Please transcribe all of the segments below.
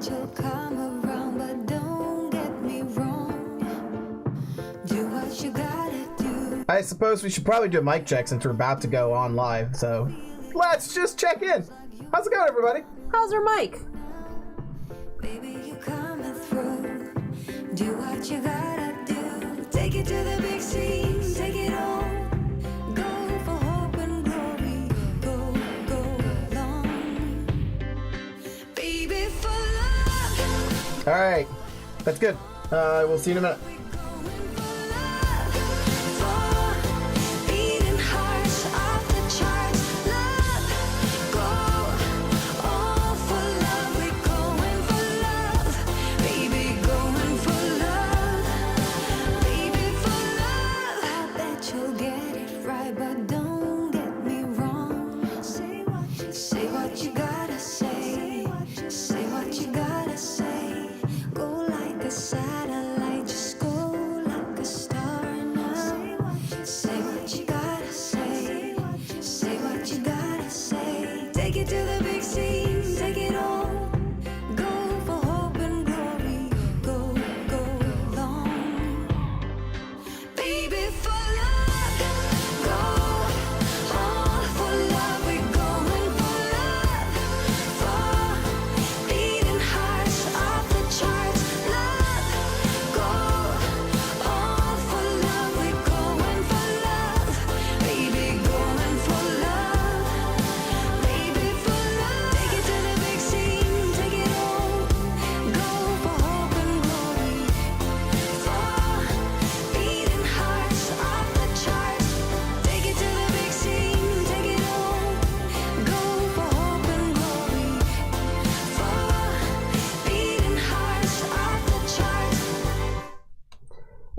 bet you'll come around, but don't get me wrong. Do what you gotta do. I suppose we should probably do a mic check since we're about to go on live, so let's just check in. How's it going, everybody? How's our mic? Baby, you coming through. Do what you gotta do. Take it to the big scene. Take it on. Go for hope and glory. Go long. Baby, for love. All right, that's good. We'll see you in a minute.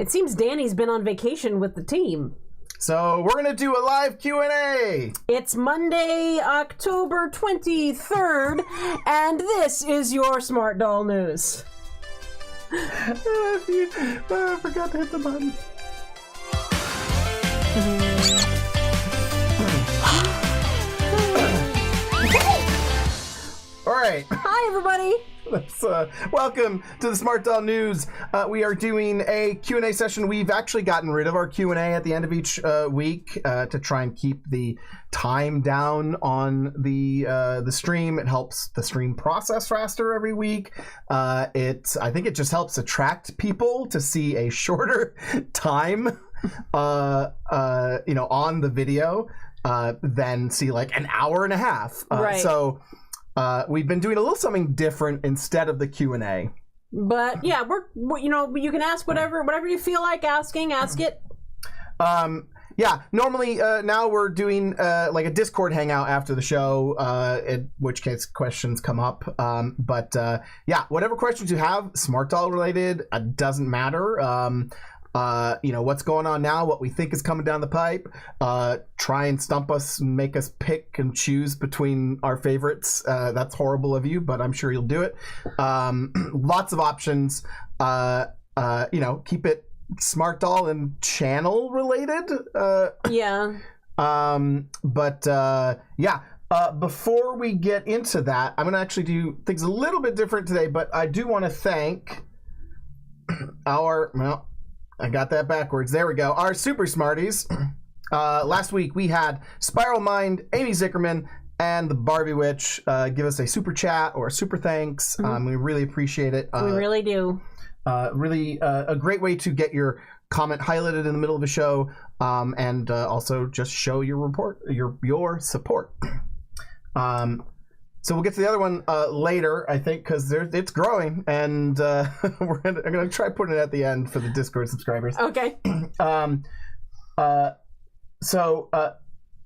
It seems Danny's been on vacation with the team. So we're going to do a live Q&A. It's Monday, October 23rd, and this is your Smart Doll News. I forgot to hit the button. All right. Hi, everybody. Welcome to the Smart Doll News. We are doing a Q&A session. We've actually gotten rid of our Q&A at the end of each week to try and keep the time down on the stream. It helps the stream process faster every week. I think it just helps attract people to see a shorter time on the video than see like an hour and a half. Right. So we've been doing a little something different instead of the Q&A. But yeah, you can ask whatever you feel like asking. Ask it. Yeah, normally now we're doing like a Discord hangout after the show, in which case questions come up. But yeah, whatever questions you have, Smart Doll related, doesn't matter. What's going on now, what we think is coming down the pipe, try and stump us and make us pick and choose between our favorites. That's horrible of you, but I'm sure you'll do it. Lots of options. Keep it Smart Doll and channel related. Before we get into that, I'm gonna actually do things a little bit different today, but I do want to thank I got that backwards. There we go. Our super smarties. Last week we had Spiral Mind, Amy Zickerman, and the Barbie Witch give us a super chat or a super thanks. We really appreciate it. We really do. Really a great way to get your comment highlighted in the middle of the show, and also just show your support. So we'll get to the other one later, I think, because it's growing, and I'm going to try putting it at the end for the Discord subscribers. Okay. So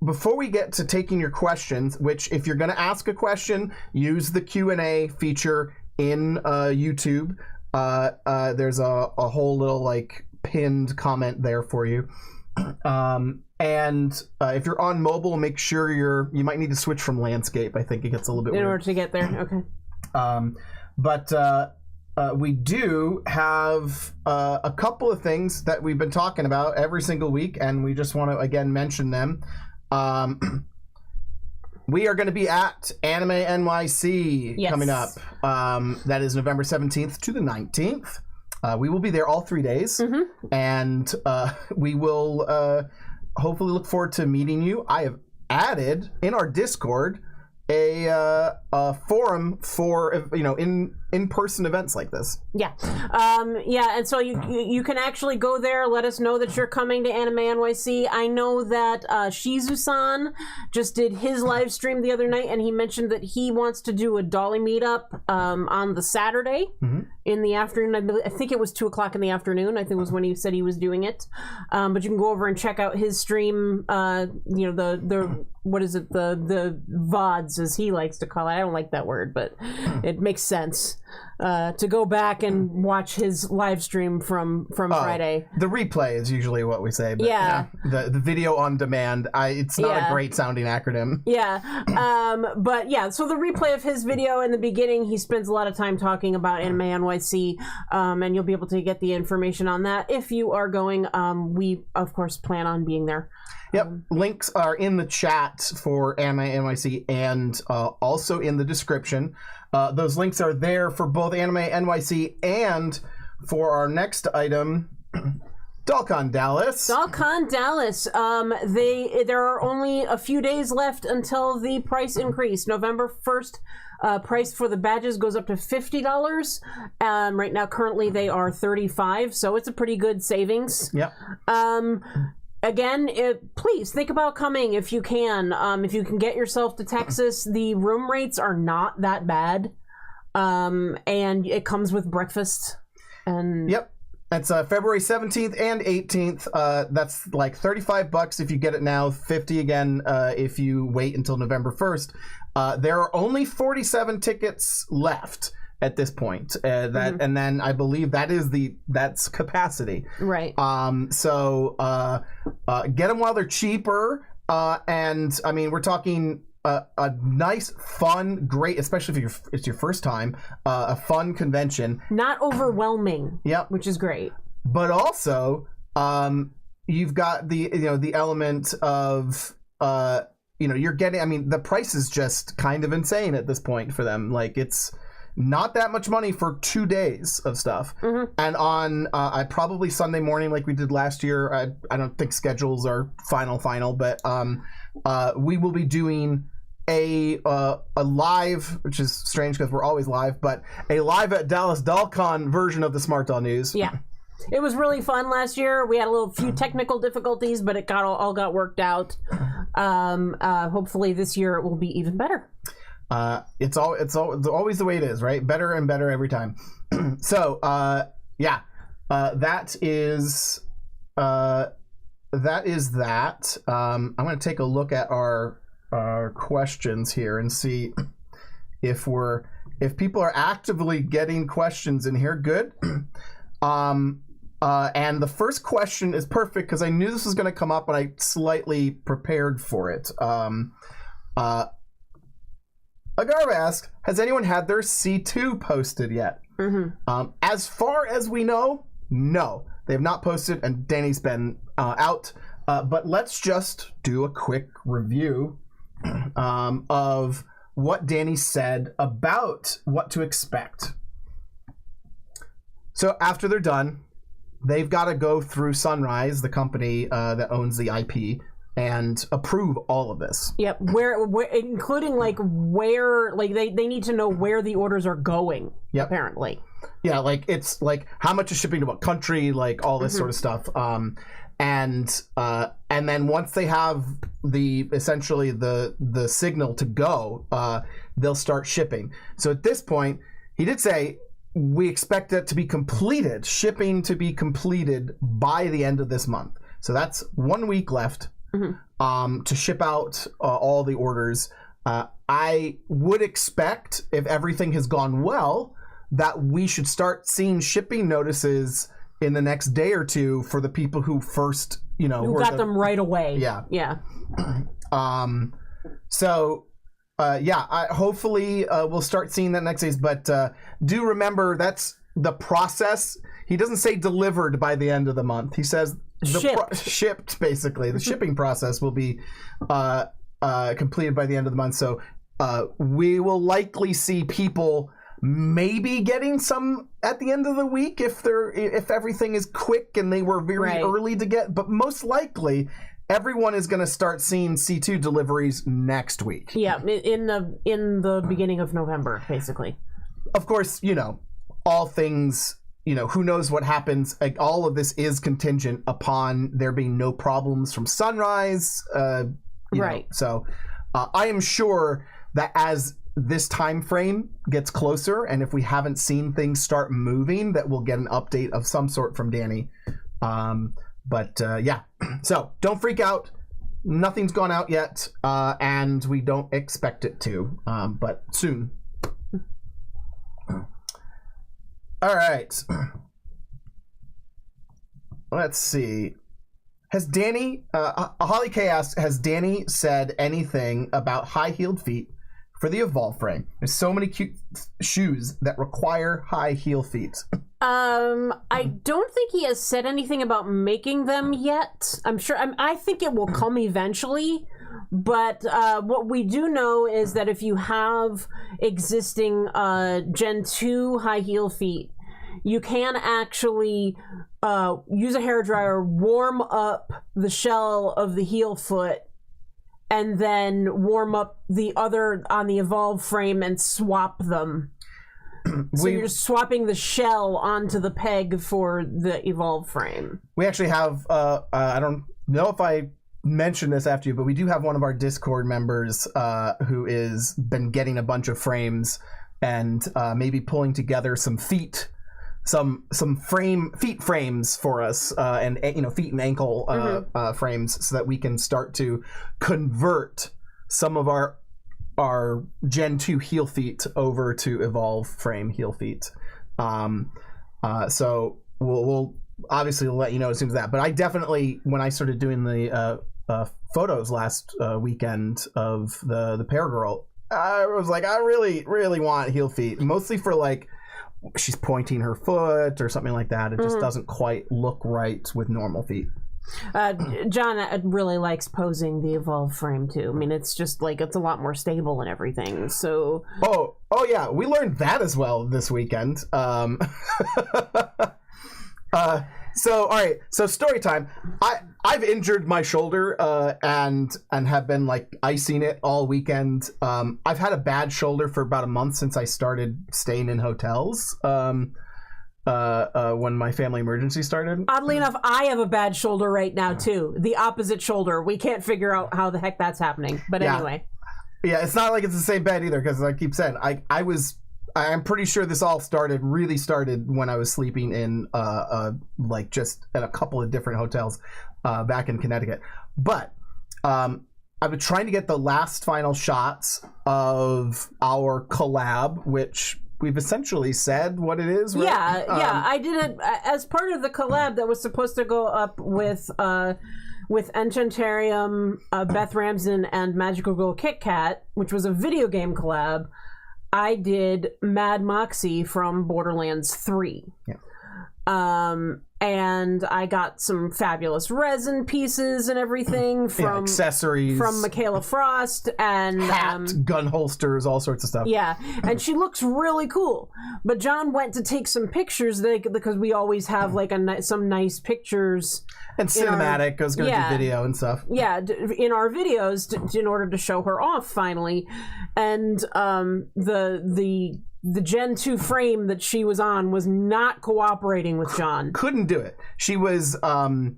before we get to taking your questions, which if you're going to ask a question, use the Q&A feature in YouTube. There's a whole little like pinned comment there for you. And if you're on mobile, make sure you might need to switch from landscape. I think it gets a little bit weird. In order to get there, okay. But we do have a couple of things that we've been talking about every single week, and we just want to again mention them. we are going to be at Anime NYC coming up. That is November 17th to the 19th. We will be there all 3 days, and we will hopefully look forward to meeting you. I have added in our Discord a forum for in-person events like this. And so you can actually go there. Let us know that you're coming to Anime NYC. I know that Shizu-san just did his live stream the other night, and he mentioned that he wants to do a Dolly meetup on the Saturday in the afternoon. I think it was 2:00 in the afternoon. I think was when he said he was doing it. But you can go over and check out his stream. The what is it? The VODs, as he likes to call it. I don't like that word, but it makes sense to go back and watch his live stream from Friday. The replay is usually what we say. But the video on demand. It's not a great sounding acronym. So the replay of his video in the beginning, he spends a lot of time talking about Anime NYC, and you'll be able to get the information on that if you are going. We of course plan on being there. Yep, links are in the chat for Anime NYC and also in the description. Those links are there for both Anime NYC and for our next item, DollCon Dallas. DollCon Dallas. There are only a few days left until the price increase. November 1st, price for the badges goes up to $50. Right now, currently, they are $35, so it's a pretty good savings. Yep. Again, please think about coming if you can. If you can get yourself to Texas, the room rates are not that bad, and it comes with breakfast. And that's February 17th and 18th. That's like $35 if you get it now, $50 again if you wait until November 1st. There are only 47 tickets left at this point, and then I believe that's capacity, right? So get them while they're cheaper, and I mean we're talking a nice, fun, great, especially if it's your first time, a fun convention, not overwhelming, which is great, but also you've got the element of you're getting. I mean the price is just kind of insane at this point for them. Like it's not that much money for 2 days of stuff. And on probably Sunday morning like we did last year, I don't think schedules are final, but we will be doing a live, which is strange because we're always live, but a live at Dallas DollCon version of the Smart Doll News. It was really fun last year. We had a few technical difficulties, but it all got worked out. Hopefully this year it will be even better. It's always the way it is, right? Better and better every time. So that is that. I'm going to take a look at our questions here and see if people are actively getting questions in here. Good. And the first question is perfect because I knew this was going to come up and I slightly prepared for it. Agarva asks, has anyone had their C2 posted yet? As far as we know, no. They have not posted, and Danny's been out. But let's just do a quick review of what Danny said about what to expect. So after they're done, they've got to go through Sunrise, the company that owns the IP, and approve all of this. Yep, where including where they need to know where the orders are going. Yep. Apparently. Yeah, it's how much is shipping to what country, all this sort of stuff. And then once they have essentially the signal to go, they'll start shipping. So at this point, he did say we expect it to be completed, shipping to be completed by the end of this month. So that's 1 week left. To ship out all the orders. I would expect, if everything has gone well, that we should start seeing shipping notices in the next day or two for the people who first, who got them right away. Yeah. Hopefully we'll start seeing that next days. But do remember that's the process. He doesn't say delivered by the end of the month. He says shipped, basically. The shipping process will be completed by the end of the month. So we will likely see people maybe getting some at the end of the week if everything is quick and they were very early to get. But most likely, everyone is going to start seeing C2 deliveries next week. Yeah, in the beginning of November, basically. Of course, all things. Who knows what happens? Like, all of this is contingent upon there being no problems from sunrise. Right. So I am sure that as this time frame gets closer, and if we haven't seen things start moving, that we'll get an update of some sort from Danny. But yeah, so don't freak out. Nothing's gone out yet, and we don't expect it to, but soon. All right. Let's see. Has Danny, Holly K asked, has Danny said anything about high-heeled feet for the Evolve frame? There's so many cute shoes that require high heel feet. I don't think he has said anything about making them yet. I'm sure, I think it will come eventually. But what we do know is that if you have existing Gen 2 high heel feet, you can actually use a hairdryer, warm up the shell of the heel foot, and then warm up the other on the Evolve frame and swap them. So you're swapping the shell onto the peg for the Evolve frame. We actually have, I don't know if I mentioned this after you, but we do have one of our Discord members who is been getting a bunch of frames and maybe pulling together some feet frames for us, and feet and ankle frames, so that we can start to convert some of our Gen 2 heel feet over to Evolve frame heel feet. So we'll obviously let you know as soon as that. But I definitely, when I started doing the photos last weekend of the Pear Girl, I was like, I really, really want heel feet, mostly for like, she's pointing her foot or something like that. It just doesn't quite look right with normal feet. John really likes posing the Evolve frame too. I mean, it's just like, it's a lot more stable and everything. So oh yeah, we learned that as well this weekend. So all right, so story time. I've injured my shoulder and have been like icing it all weekend. I've had a bad shoulder for about a month since I started staying in hotels. When my family emergency started. Oddly enough, I have a bad shoulder right now too. The opposite shoulder. We can't figure out how the heck that's happening. But anyway. Yeah, it's not like it's the same bed either, because I keep saying I'm pretty sure this all really started when I was sleeping in like just at a couple of different hotels back in Connecticut. But I've been trying to get the last final shots of our collab, which we've essentially said what it is, right? Yeah, I did it as part of the collab that was supposed to go up with Enchantarium, Beth Ramsden, and Magical Girl Kit Kat, which was a video game collab. I did Mad Moxie from Borderlands 3. Yeah. And I got some fabulous resin pieces and everything from accessories from Michaela Frost and hat, gun holsters, all sorts of stuff. Yeah, and she looks really cool. But John went to take some pictures because we always have like some nice pictures and cinematic. I was going to do video and stuff. Yeah, in our videos in order to show her off finally, and the Gen 2 frame that she was on was not cooperating with John. Couldn't do it. She was neither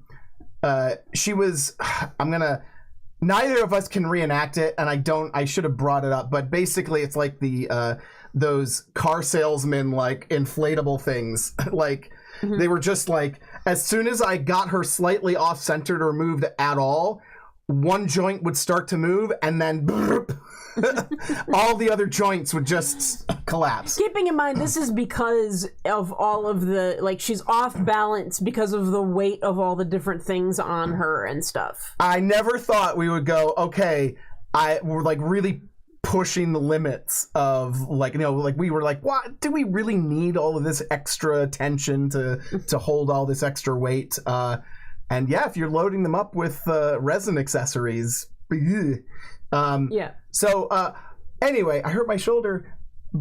of us can reenact it, and I should have brought it up, but basically it's like those car salesman like inflatable things. Like they were just like, as soon as I got her slightly off centered or moved at all, one joint would start to move, and then all the other joints would just collapse. Keeping in mind, this is because of all of the, like, she's off balance because of the weight of all the different things on her and stuff. I never thought we would go, okay, we're like really pushing the limits of like, like we were like, what, do we really need all of this extra attention to hold all this extra weight? And yeah, if you're loading them up with resin accessories, Yeah. So anyway, I hurt my shoulder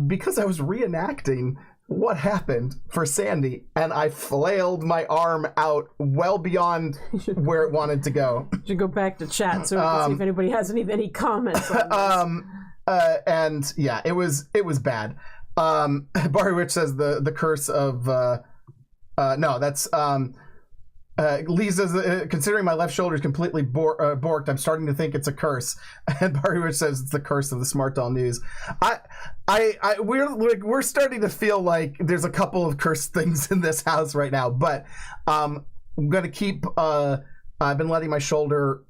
because I was reenacting what happened for Sandy, and I flailed my arm out well beyond where it wanted to go. Should go back to chat so we can see if anybody has any comments on this. And yeah, it was bad. Barry Witch says the curse of no, that's Lee says, considering my left shoulder is completely borked, I'm starting to think it's a curse. And Barry Witch says it's the curse of the Smart Doll News. We're starting to feel like there's a couple of cursed things in this house right now. But I'm gonna keep. I've been letting my shoulder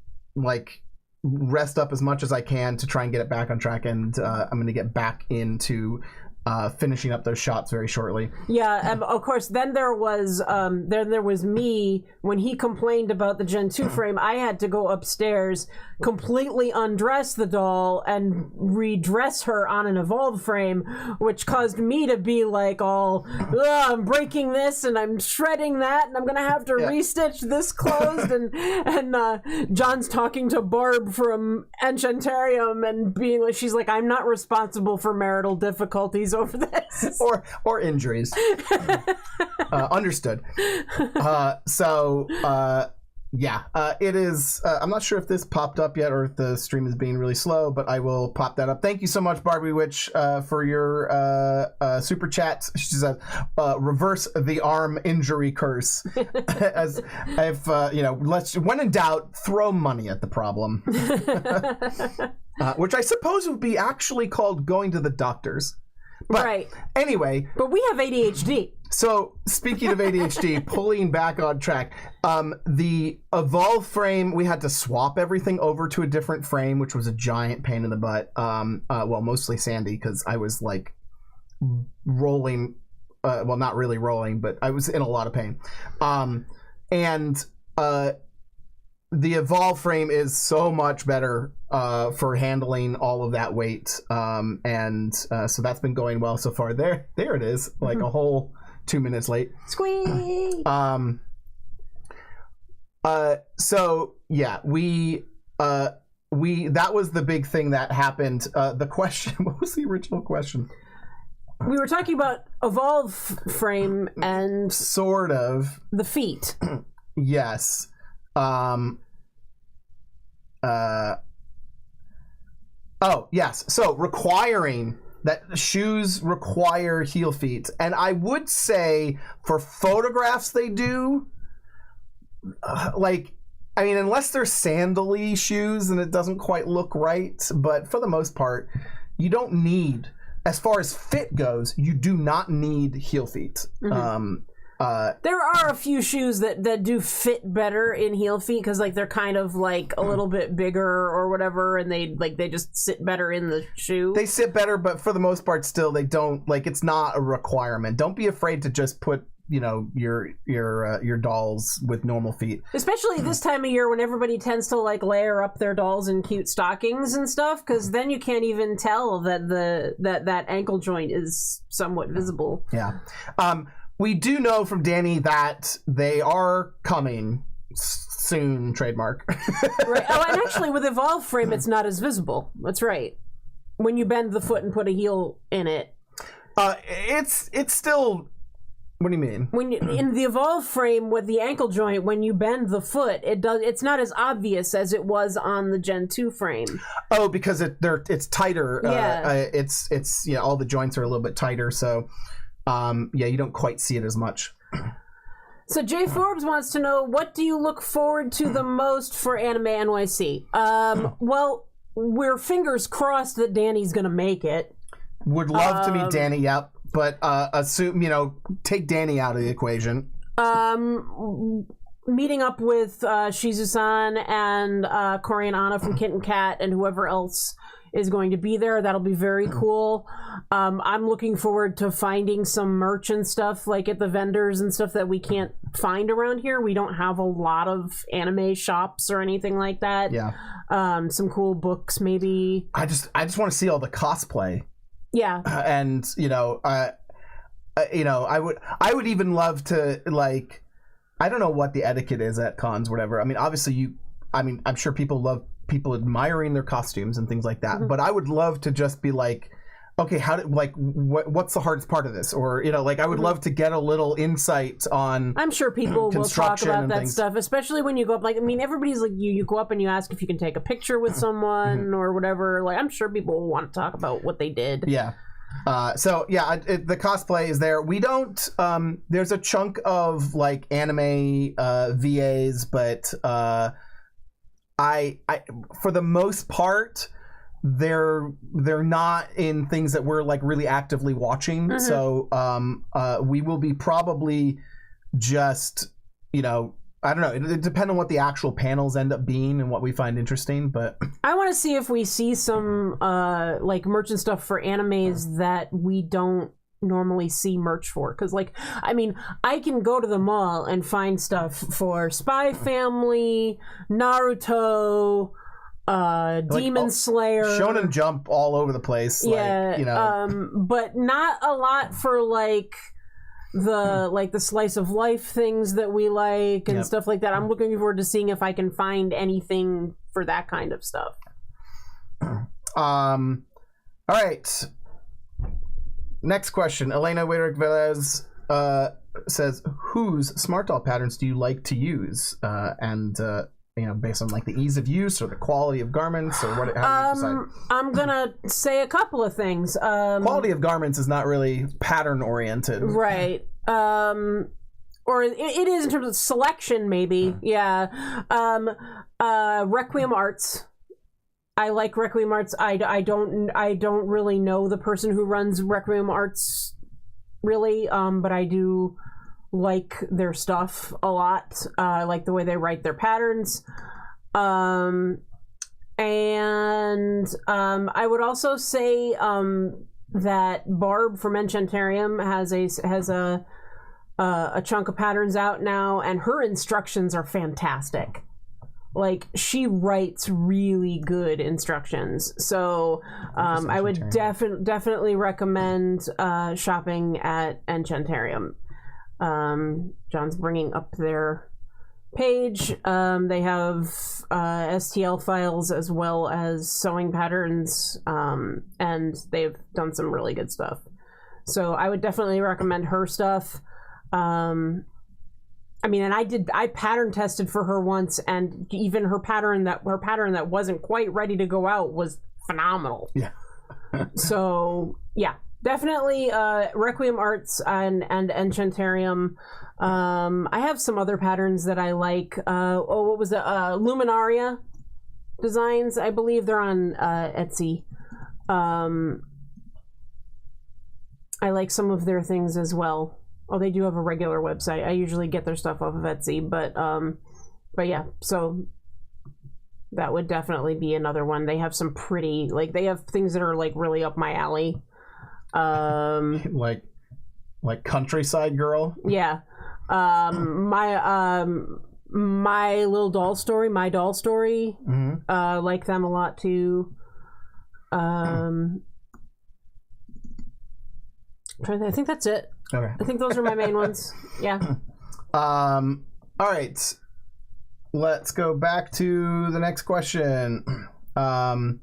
rest up as much as I can to try and get it back on track, and I'm gonna get back into finishing up those shots very shortly. Yeah, of course. Then there was me when he complained about the Gen 2 frame. I had to go upstairs, completely undress the doll, and redress her on an Evolve frame, which caused me to be like all, I'm breaking this and I'm shredding that, and I'm gonna have to restitch this closed. and John's talking to Barb from Enchantarium and being like, she's like, I'm not responsible for marital difficulties over this or injuries. Understood. It is I'm not sure if this popped up yet or if the stream is being really slow, but I will pop that up. Thank you so much, Barbie Witch, for your super chat. She says reverse the arm injury curse. As if when in doubt, throw money at the problem. Which I suppose would be actually called going to the doctors. But right. Anyway. But we have ADHD. So, speaking of ADHD, pulling back on track, the Evolve frame, we had to swap everything over to a different frame, which was a giant pain in the butt. Mostly Sandy, because I was, rolling, not really rolling, but I was in a lot of pain. The Evolve frame is so much better for handling all of that weight, so that's been going well so far. There it is, a whole 2 minutes late. Squeak. So yeah, we that was the big thing that happened. The question, what was the original question? We were talking about Evolve frame and sort of the feet. Yes. Yes. So requiring that shoes require heel feet, and I would say for photographs they do. Unless they're sandal-y shoes and it doesn't quite look right, but for the most part, you don't need, as far as fit goes, you do not need heel feet. Mm-hmm. There are a few shoes that do fit better in heel feet because they're kind of a little bit bigger or whatever, and they just sit better in the shoe. They sit better, but for the most part, still they don't it's not a requirement. Don't be afraid to just put your dolls with normal feet, especially this time of year when everybody tends to layer up their dolls in cute stockings and stuff, because then you can't even tell that that ankle joint is somewhat visible. Yeah. We do know from Danny that they are coming soon, trademark. Right. Oh, and actually with Evolve frame, it's not as visible. That's right. When you bend the foot and put a heel in it. It's still... What do you mean? In the Evolve frame with the ankle joint, when you bend the foot, it's not as obvious as it was on the Gen 2 frame. Oh, because it's tighter. Yeah. It's all the joints are a little bit tighter, so... you don't quite see it as much. So Jay Forbes wants to know, what do you look forward to the most for Anime NYC? Well, we're fingers crossed that Danny's gonna make it. Would love to meet Danny, yep. But assume, take Danny out of the equation. Meeting up with Shizu-san and Corey and Anna from Kitten Cat and whoever else is going to be there. That'll be very cool. I'm looking forward to finding some merch and stuff at the vendors and stuff that we can't find around here. We don't have a lot of anime shops or anything like that. Yeah. Some cool books maybe. I just want to see all the cosplay. Yeah. And I would even love to I don't know what the etiquette is at cons, whatever. I mean, obviously I mean, I'm sure people love people admiring their costumes and things like that, but I would love to just be like, okay, what's the hardest part of this? Or, like, I would love to get a little insight on. I'm sure people will talk about that things. stuff, especially when you go up. Like, I mean, everybody's like, you go up and you ask if you can take a picture with someone or whatever. Like, I'm sure people will want to talk about what they did. Yeah. The cosplay is there. We don't. There's a chunk of like anime VAs, but I for the most part, they're not in things that we're like really actively watching. So we will be probably just I don't know. It depends on what the actual panels end up being and what we find interesting, but I want to see if we see some like merch and stuff for animes that we don't normally see merch for. Because, like, I mean, I can go to the mall and find stuff for Spy Family, Naruto, Demon Slayer, Shonen Jump all over the place. Yeah, but not a lot for like the slice of life things that we like and stuff like that. I'm looking forward to seeing if I can find anything for that kind of stuff. All right. Next question. Elena Weirick-Velez says, whose smart doll patterns do you like to use? Based on like the ease of use or the quality of garments or what? How do you decide? I'm gonna say a couple of things. Quality of garments is not really pattern oriented, right? Or it is in terms of selection, maybe. Yeah. Requiem Arts. I like Requiem Arts. I don't really know the person who runs Requiem Arts, really. But I do like their stuff a lot. I like the way they write their patterns. I would also say that Barb from Enchantarium has a chunk of patterns out now, and her instructions are fantastic. Like, she writes really good instructions. So I would definitely recommend shopping at Enchantarium. John's bringing up their page. They have STL files as well as sewing patterns, and they've done some really good stuff. So I would definitely recommend her stuff. I mean, and I pattern tested for her once, and even her pattern that wasn't quite ready to go out was phenomenal. Yeah. So yeah, definitely Requiem Arts and Enchantarium. I have some other patterns that I like. What was it? Luminaria Designs. I believe they're on Etsy. I like some of their things as well. Oh, they do have a regular website. I usually get their stuff off of Etsy, but yeah, so that would definitely be another one. They have some pretty, like, they have things that are like really up my alley. Like Countryside Girl. Yeah. My Little Doll Story, My Doll Story. Like them a lot too. I think that's it. Okay. I think those are my main ones. Yeah. All right. Let's go back to the next question. What's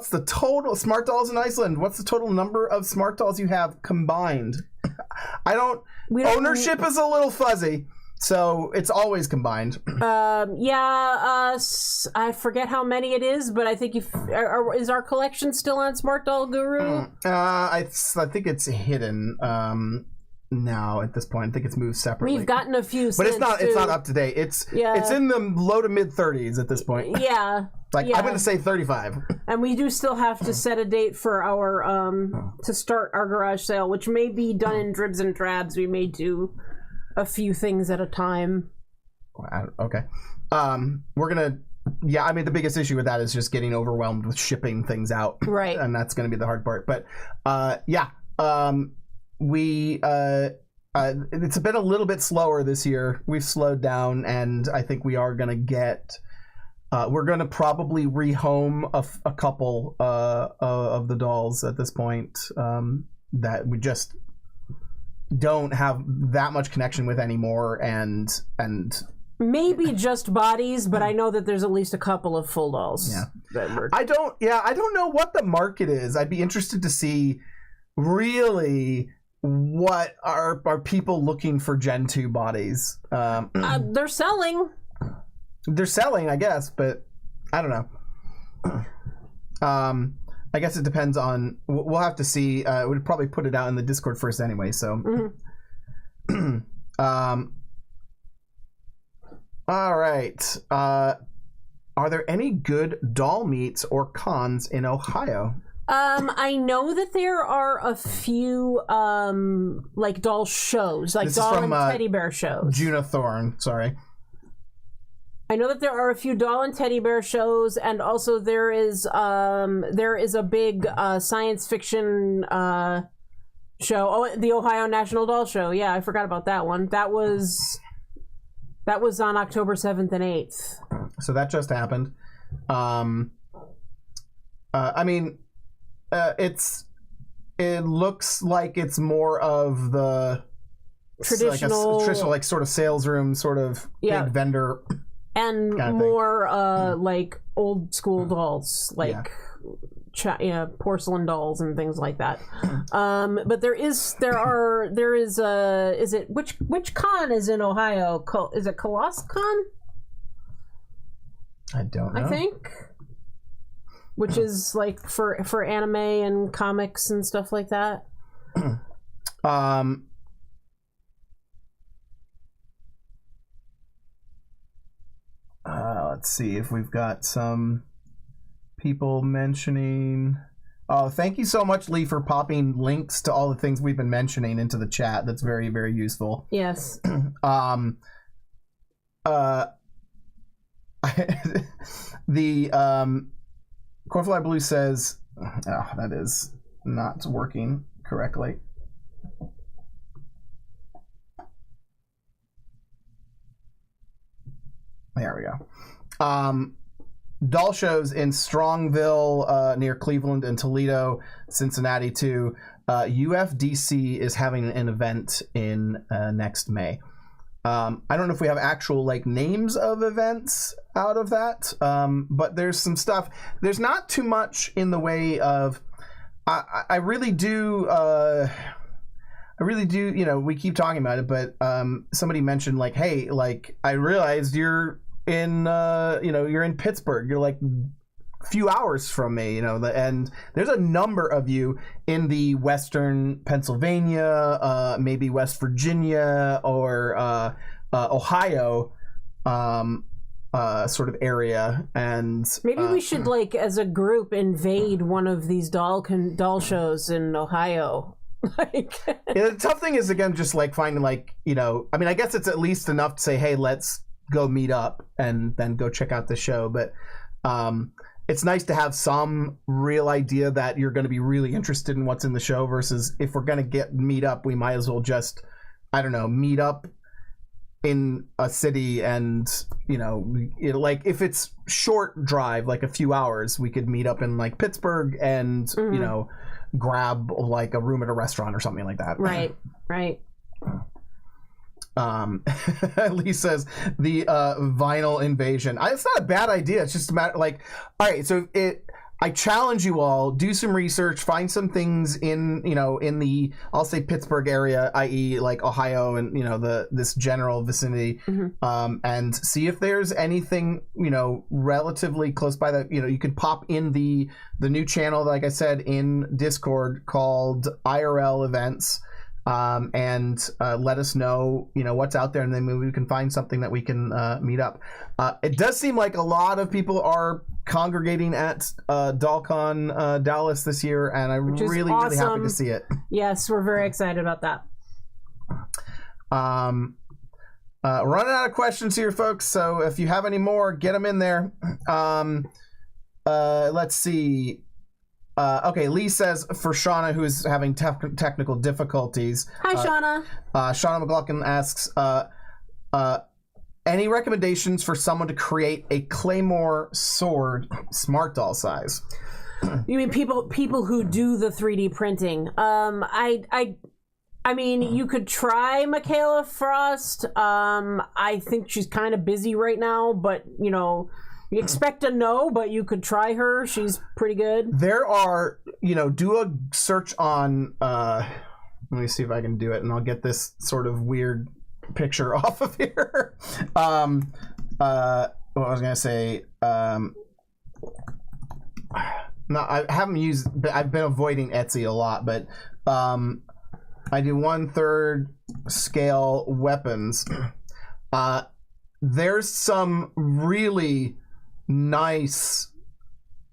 the total smart dolls in Iceland? What's the total number of smart dolls you have combined? Ownership is a little fuzzy, so it's always combined. I forget how many it is, but I think is our collection still on Smart Doll Guru? I think it's hidden now at this point. I think it's moved separately. We've gotten a few, but it's not up to date. It's in the low to mid 30s at this point. Yeah. I'm going to say 35. And we do still have to set a date for our to start our garage sale, which may be done in dribs and drabs. We may do a few things at a time. Okay. We're gonna. Yeah, I mean, the biggest issue with that is just getting overwhelmed with shipping things out. Right. And that's going to be the hard part. But we it's been a little bit slower this year. We've slowed down, and I think we are going to get. We're going to probably rehome a couple of the dolls at this point that we just don't have that much connection with anymore, and maybe just bodies, but I know that there's at least a couple of full dolls. Yeah. That were... I don't know what the market is. I'd be interested to see really what are people looking for Gen 2 bodies. They're selling. They're selling, I guess, but I don't know. I guess it depends on. We'll have to see. We'd probably put it out in the Discord first anyway. So, all right. Are there any good doll meets or cons in Ohio? I know that there are a few like doll shows, like doll and teddy bear shows. Juna Thorne, sorry. I know that there are a few doll and teddy bear shows, and also there is a big science fiction show. Oh, the Ohio National Doll Show. Yeah, I forgot about that one. That was on October 7th and 8th. So that just happened. I mean, it looks like it's more of the traditional, like sort of sales room, sort of big vendor. And kind of more like old school dolls, like porcelain dolls and things like that. But there is which con is in Ohio? Is it ColossCon? I don't know. I think, which is like for anime and comics and stuff like that. Let's see if we've got some people mentioning. Oh, thank you so much, Lee, for popping links to all the things we've been mentioning into the chat. That's very, very useful. Yes. The Cornflower Blue says, that is not working correctly. There we go. Doll shows in Strongville, near Cleveland, and Toledo, Cincinnati too. UFDC is having an event in next May. I don't know if we have actual like names of events out of that, but there's some stuff. There's not too much in the way of. I really do. You know, we keep talking about it, but somebody mentioned like, hey, like I realized you're in, you're in Pittsburgh. You're like a few hours from me, and there's a number of you in the Western Pennsylvania, maybe West Virginia or Ohio sort of area, and maybe we should like as a group invade one of these doll shows in Ohio. The tough thing is again just like finding like I mean I guess it's at least enough to say hey let's go meet up and then go check out the show, but it's nice to have some real idea that you're going to be really interested in what's in the show versus if we're going to meet up we might as well just meet up in a city and like if it's short drive like a few hours we could meet up in like Pittsburgh and grab like a room at a restaurant or something like that. Right. Lee says the vinyl invasion. It's not a bad idea. It's just a matter like, all right. So I challenge you all, do some research, find some things in the I'll say Pittsburgh area, i.e. like Ohio and this general vicinity, and see if there's anything relatively close by that you could pop in the new channel like I said in Discord called IRL Events. And let us know what's out there, and then maybe we can find something that we can meet up. It does seem like a lot of people are congregating at DollCon Dallas this year, and I'm really really happy to see it. Yes, we're very excited about that. Running out of questions here, folks, so if you have any more, get them in there. Let's see. Okay, Lee says for Shauna, who is having technical difficulties. Hi, Shauna. Shauna McLaughlin asks, any recommendations for someone to create a Claymore sword smart doll size? You mean people who do the 3D printing? I mean, you could try Michaela Frost. I think she's kind of busy right now, but, you know, you expect a no, but you could try her. She's pretty good. There are, you know, do a search on, let me see if I can do it, and I'll get this sort of weird picture off of here. What I was going to say, no, I haven't used, I've been avoiding Etsy a lot, but I do 1/3 scale weapons. There's some really nice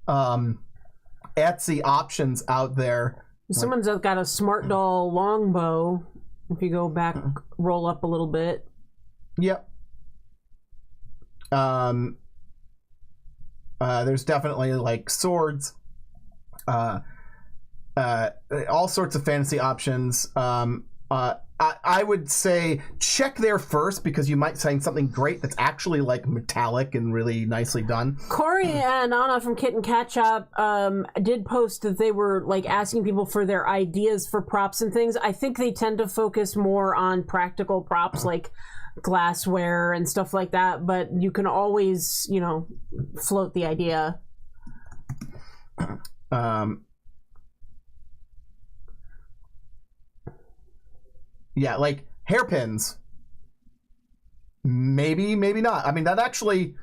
Etsy options out there. Someone's got a smartdoll longbow. If you go back, roll up a little bit. Yep. There's definitely like swords, all sorts of fantasy options. I would say check there first because you might find something great that's actually like metallic and really nicely done. Corey and Anna from Kit and Cat Shop did post that they were like asking people for their ideas for props and things. I think they tend to focus more on practical props like glassware and stuff like that, but you can always, you know, float the idea. Yeah, like hairpins. Maybe not. I mean, that actually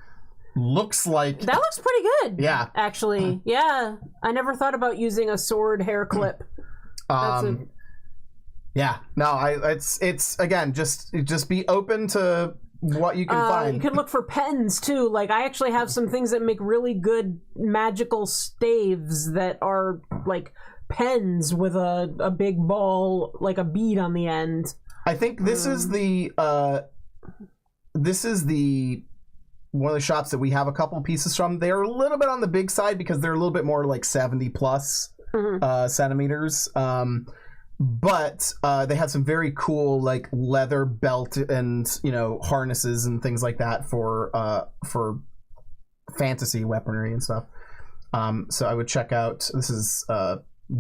looks like... That looks pretty good. Yeah. Actually, yeah. I never thought about using a sword hair clip. Yeah. No, it's again, just be open to what you can find. You can look for pens, too. Like, I actually have some things that make really good magical staves that are, like... pens with a big ball, like a bead on the end. I think this is the one of the shops that we have a couple pieces from. They're a little bit on the big side because they're a little bit more like 70 plus centimeters. But they have some very cool like leather belt and, you know, harnesses and things like that for fantasy weaponry and stuff. So I would check out. This is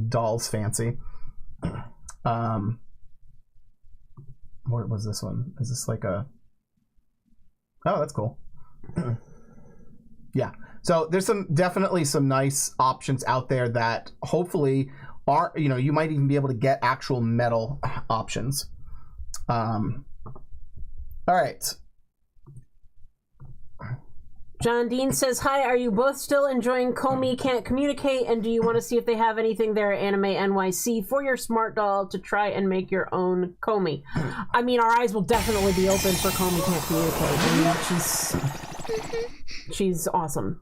Doll's Fancy. What was this one? Is this like a... Oh, that's cool. Yeah. So there's definitely some nice options out there that hopefully are, you know, you might even be able to get actual metal options. All right. John Dean says, hi, are you both still enjoying Comey Can't Communicate, and do you want to see if they have anything there at Anime NYC for your smart doll to try and make your own Comey? I mean, our eyes will definitely be open for Comey Can't Communicate. I mean, she's awesome.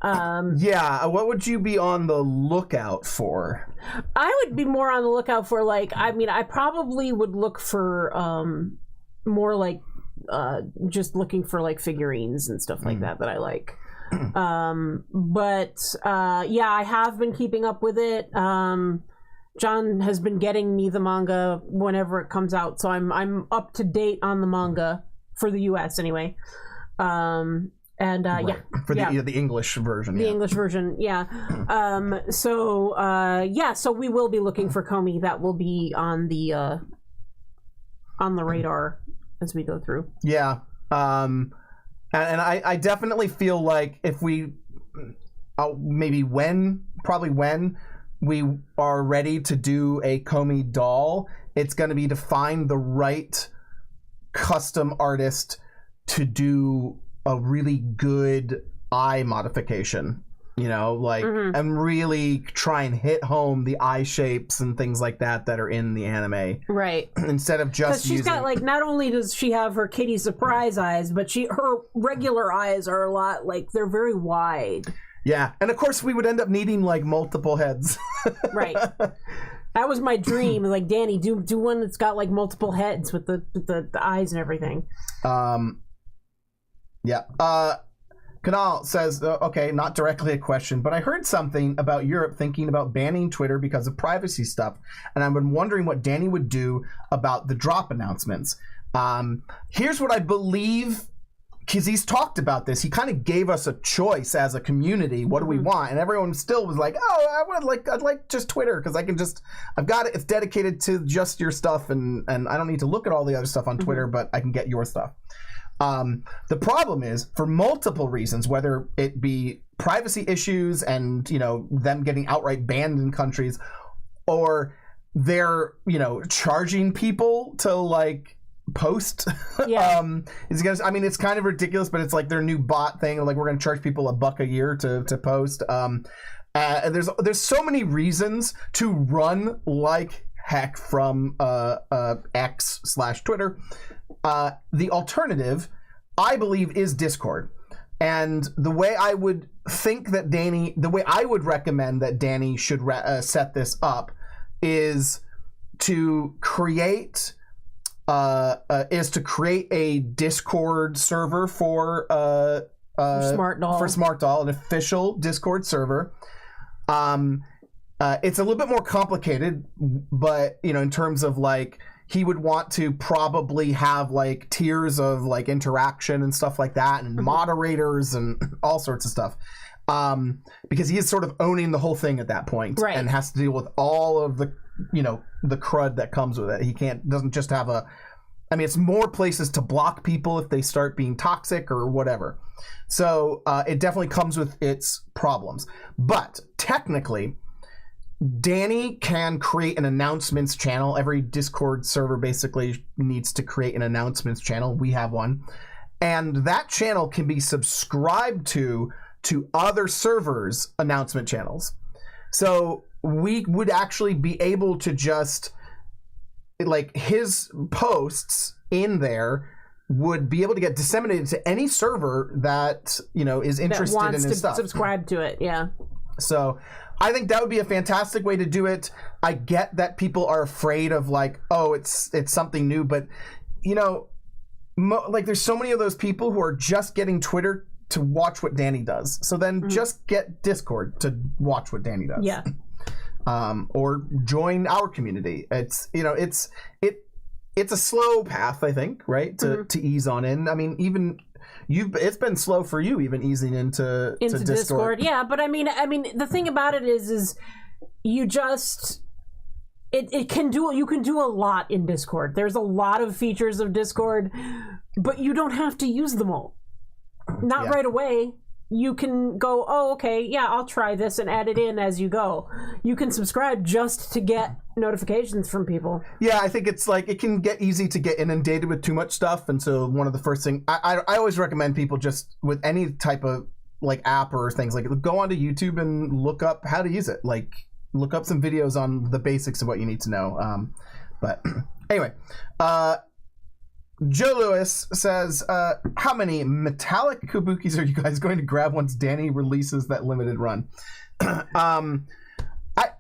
Yeah, what would you be on the lookout for? I would be more on the lookout for, like, I mean, I probably would look for more like just looking for like figurines and stuff like that I like. But yeah, I have been keeping up with it. John has been getting me the manga whenever it comes out, so I'm up to date on the manga for the US anyway. And right. yeah, for the English version. The English version, yeah. So yeah, so we will be looking for Comey. That will be on the radar as we go through. Yeah. And I definitely feel like if we probably when we are ready to do a Comey doll, it's going to be to find the right custom artist to do a really good eye modification, you know, like, and really try and hit home the eye shapes and things like that are in the anime. Right. Instead of just she's got, like, not only does she have her kitty surprise eyes, but her regular eyes are a lot, like, they're very wide. Yeah. And of course we would end up needing, like, multiple heads. Right. That was my dream. Like, Danny, do one that's got, like, multiple heads with the eyes and everything. Yeah. Kanal says, okay, not directly a question, but I heard something about Europe thinking about banning Twitter because of privacy stuff, and I've been wondering what Danny would do about the drop announcements. Here's what I believe because he's talked about this. He kind of gave us a choice as a community. What do we want? And everyone still was like, "Oh, I'd like just Twitter because I've got it. It's dedicated to just your stuff, and I don't need to look at all the other stuff on Twitter, but I can get your stuff." The problem is, for multiple reasons, whether it be privacy issues and them getting outright banned in countries, or they're charging people to like post. It's kind of ridiculous, but it's like their new bot thing. Like, we're going to charge people $1 a year to post. There's so many reasons to run like heck from X/Twitter. The alternative, I believe, is Discord. And the way I would recommend that Danny should set this up is to create a Discord server for smartdoll, an official Discord server. It's a little bit more complicated, but in terms of like, he would want to probably have like tiers of like interaction and stuff like that, and moderators and all sorts of stuff, because he is sort of owning the whole thing at that point, right, and has to deal with all of the the crud that comes with it. He doesn't just have it's more places to block people if they start being toxic or whatever. So it definitely comes with its problems. But technically, Danny can create an announcements channel. Every Discord server basically needs to create an announcements channel. We have one. And that channel can be subscribed to other servers' announcement channels. So we would actually be able to just, like, his posts in there would be able to get disseminated to any server that, is interested in his stuff. Subscribe to it, yeah. So I think that would be a fantastic way to do it. I get that people are afraid of like, oh, it's something new, but there's so many of those people who are just getting Twitter to watch what Danny does. So then just get Discord to watch what Danny does. Yeah. Or join our community. It's it's a slow path, I think, right? To ease on in. I mean, even it's been slow for you even easing into Discord. Yeah, but I mean the thing about it is you just you can do a lot in Discord. There's a lot of features of Discord, but you don't have to use them all. Not right away. You can go, oh, okay, yeah, I'll try this and add it in as you go. You can subscribe just to get notifications from people. Yeah, I think it's like it can get easy to get inundated with too much stuff. And so one of the first things, I always recommend people just with any type of like app or things, like go onto YouTube and look up how to use it. Like look up some videos on the basics of what you need to know. But anyway, Joe Lewis says, how many metallic kabukis are you guys going to grab once Danny releases that limited run?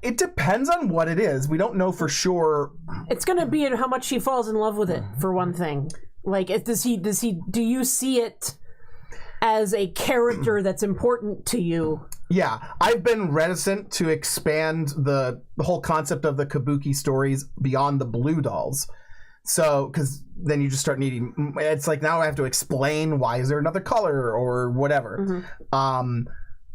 It depends on what it is. We don't know for sure. It's going to be how much he falls in love with it, for one thing. Like, do you see it as a character that's important to you? Yeah, I've been reticent to expand the whole concept of the kabuki stories beyond the blue dolls. So, because then you just start needing, it's like now I have to explain why is there another color or whatever.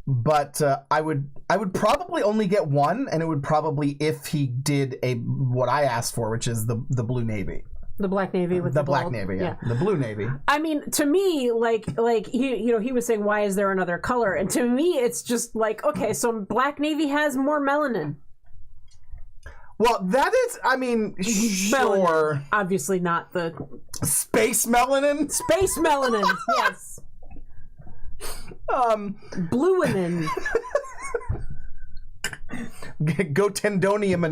But I would probably only get one, and it would probably, if he did what I asked for, which is the blue navy. The black navy with the black gold. navy, yeah. The blue navy. I mean, to me, like he was saying, why is there another color? And to me, it's just like, okay, so black navy has more melanin. Well, that is, I mean, sure. Melanin. Obviously not the... Space melanin? Space melanin, yes. Bluinin. Go tendonium.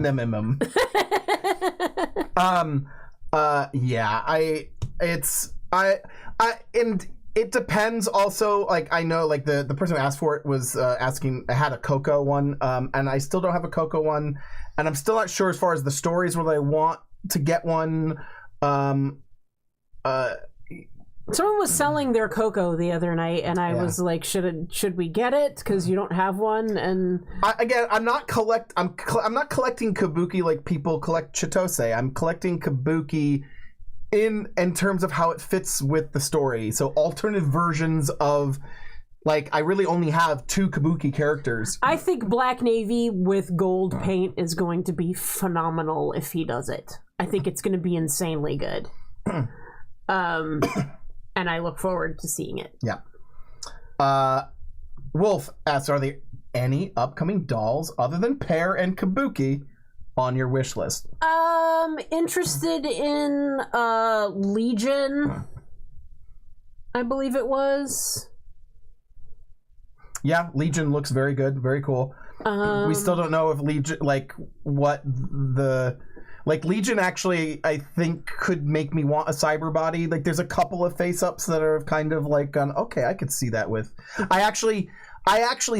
And it depends also, like, I know, like, the person who asked for it was asking, I had a Coco one, and I still don't have a Coco one, and I'm still not sure as far as the stories whether I want to get one. Someone was selling their Coco the other night, and I was like, should we get it? Because you don't have one, and... I'm not collecting Kabuki like people collect Chitose. I'm collecting Kabuki in terms of how it fits with the story. So alternate versions of, like, I really only have 2 Kabuki characters. I think Black Navy with gold paint is going to be phenomenal if he does it. I think it's going to be insanely good. And I look forward to seeing it. Yeah. Wolf asks, are there any upcoming dolls other than Pear and Kabuki on your wish list? Interested in Legion, I believe it was. Yeah, Legion looks very good, very cool. We still don't know if Legion, like, what the... Like, Legion actually, I think, could make me want a cyber body. Like, there's a couple of face-ups that are kind of like, okay, I could see that with... I actually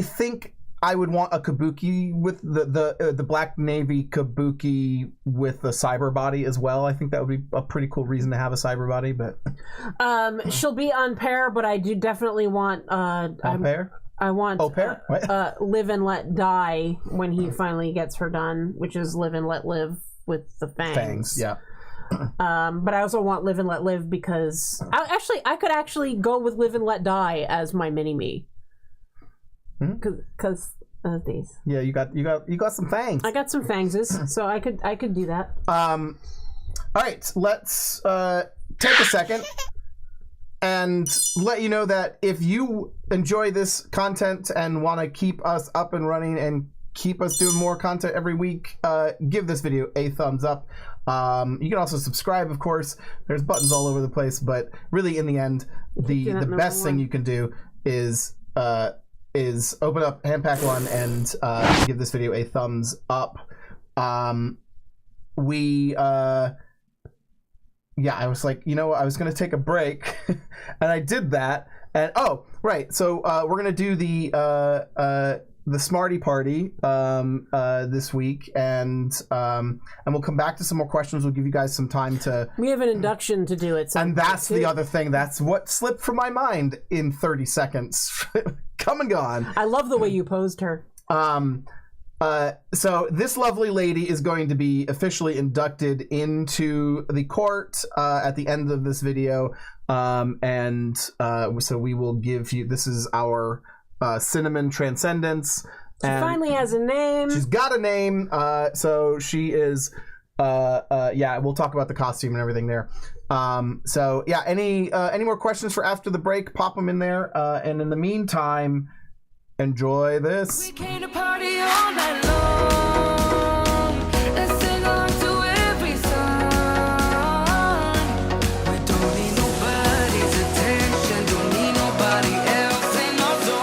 think I would want a Kabuki with the Black Navy Kabuki with the cyber body as well. I think that would be a pretty cool reason to have a cyber body, but... She'll be on Pear, but I do definitely want... on Pear? I want Pear? Live and Let Die when he finally gets her done, which is Live and Let Live with the fangs. Yeah. But I also want Live and Let Live because I could actually go with Live and Let Die as my mini-me. Because of these. Yeah, you got some fangs. I got some fangses, so I could do that. All right, let's take a second and let you know that if you enjoy this content and want to keep us up and running and keep us doing more content every week, give this video a thumbs up. You can also subscribe, of course. There's buttons all over the place, but really in the end, the best thing you can do is open up Handpack One and give this video a thumbs up. Yeah, I was like, you know what, I was going to take a break, and I did that. And oh, right, so we're going to do the Smarty Party this week, and we'll come back to some more questions. We'll give you guys some time to... We have an induction to do it. And that's the other thing. That's what slipped from my mind in 30 seconds. Come and gone. I love the way you posed her. So this lovely lady is going to be officially inducted into the court at the end of this video. So we will give you... This is our... Cinnamon Transcendence. She finally has a name. She's got a name. So she is yeah, we'll talk about the costume and everything there. So yeah, any more questions for after the break, pop them in there. And in the meantime, enjoy this. We came to party all night long. Let's sing along to every song. We don't need nobody's attention, don't need nobody else in our zone.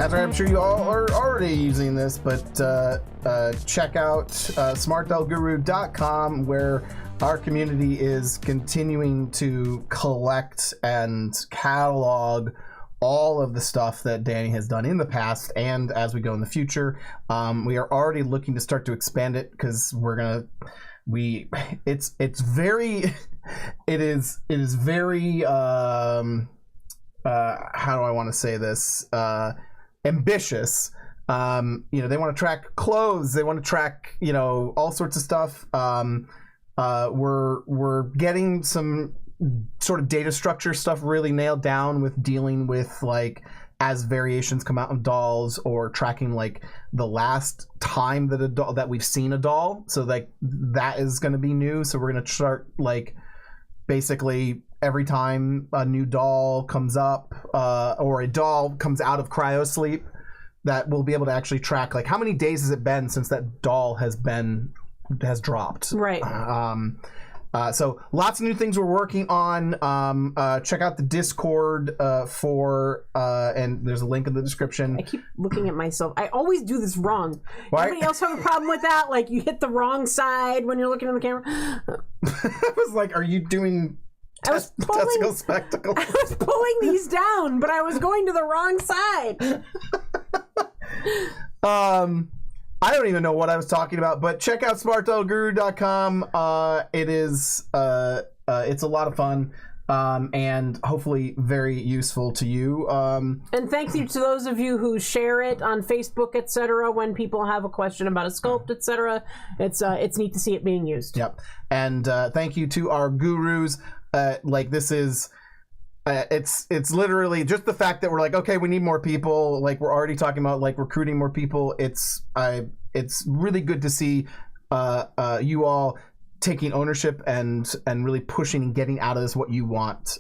That's right. I'm sure you all are already using this, but check out smartdollguru.com, where our community is continuing to collect and catalog all of the stuff that Danny has done in the past, and as we go in the future. We are already looking to start to expand it, because it's very how do I want to say this, ambitious. They want to track clothes, they want to track all sorts of stuff. We're getting some sort of data structure stuff really nailed down with dealing with, like, as variations come out of dolls, or tracking like the last time that we've seen a doll. So like that is going to be new. So we're going to start, like, basically every time a new doll comes up, or a doll comes out of cryosleep, that we'll be able to actually track, like, how many days has it been since that doll has dropped. Right. So lots of new things we're working on. Check out the Discord and there's a link in the description. I keep looking at myself. I always do this wrong. What? Anybody else have a problem with that? Like, you hit the wrong side when you're looking at the camera? I was like, are you doing testicle spectacles? I was pulling these down, but I was going to the wrong side. I don't even know what I was talking about, but check out smartdollguru.com. It's a lot of fun, and hopefully very useful to you. And thank you to those of you who share it on Facebook, etc. When people have a question about a sculpt, etc. It's neat to see it being used. Yep. And thank you to our gurus. This is. It's literally just the fact that we're like, okay, we need more people. Like, we're already talking about, like, recruiting more people. It's really good to see you all taking ownership and really pushing and getting out of this what you want.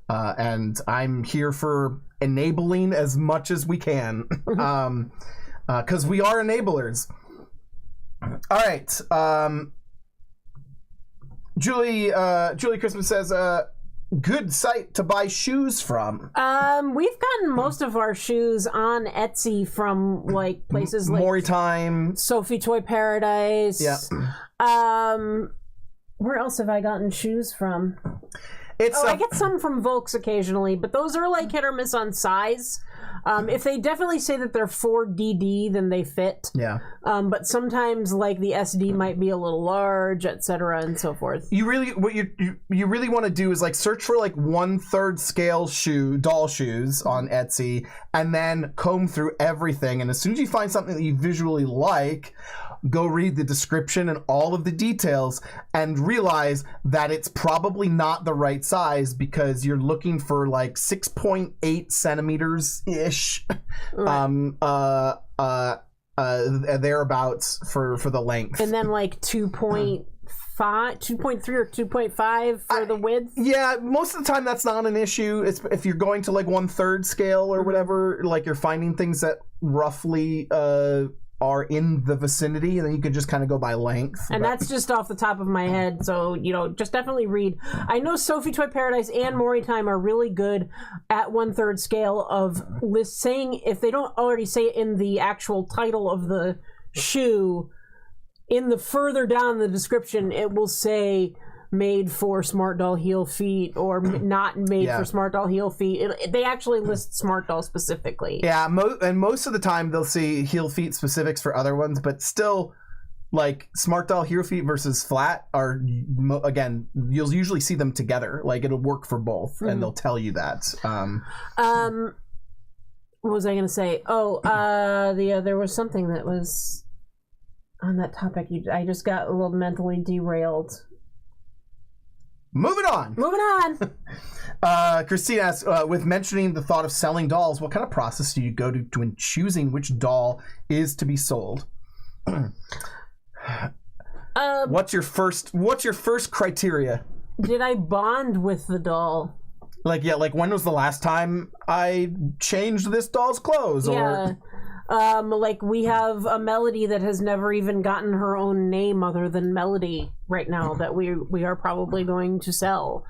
And I'm here for enabling as much as we can, because we are enablers. All right. Julie Christmas says, good site to buy shoes from. We've gotten most of our shoes on Etsy from, like, places like Mori Time, Sophie Toy Paradise. Yeah. Where else have I gotten shoes from? I get some from Volks occasionally, but those are like hit or miss on size. If they definitely say that they're 4DD, then they fit. Yeah. But sometimes, like, the SD might be a little large, etc., and so forth. What you really want to do is, like, search for, like, 1/3 scale doll shoes on Etsy, and then comb through everything. And as soon as you find something that you visually like, go read the description and all of the details, and realize that it's probably not the right size, because you're looking for, like, 6.8 centimeters ish, Right. Thereabouts for the length, and then, like, 2.3 or 2.5 for the width. Yeah, most of the time that's not an issue. It's if you're going to, like, 1/3 scale or whatever, like, you're finding things that roughly are in the vicinity, and then you can just kind of go by length. And that's just off the top of my head, so, just definitely read. I know Sophie Toy Paradise and Mori Time are really good at 1/3 scale of saying, if they don't already say it in the actual title of the shoe, in the further down the description, it will say made for smart doll heel feet, or not made for smart doll heel feet. They actually list smart doll specifically. Yeah, and most of the time they'll see heel feet specifics for other ones, but still, like, smart doll heel feet versus flat are, again, you'll usually see them together. Like, it'll work for both, and they'll tell you that. What was I going to say? There was something that was on that topic. I just got a little mentally derailed. Moving on. Christine asks, with mentioning the thought of selling dolls, what kind of process do you go to when choosing which doll is to be sold? What's your first criteria? Did I bond with the doll? Like when was the last time I changed this doll's clothes? Yeah. Like, we have a Melody that has never even gotten her own name other than Melody right now that we are probably going to sell.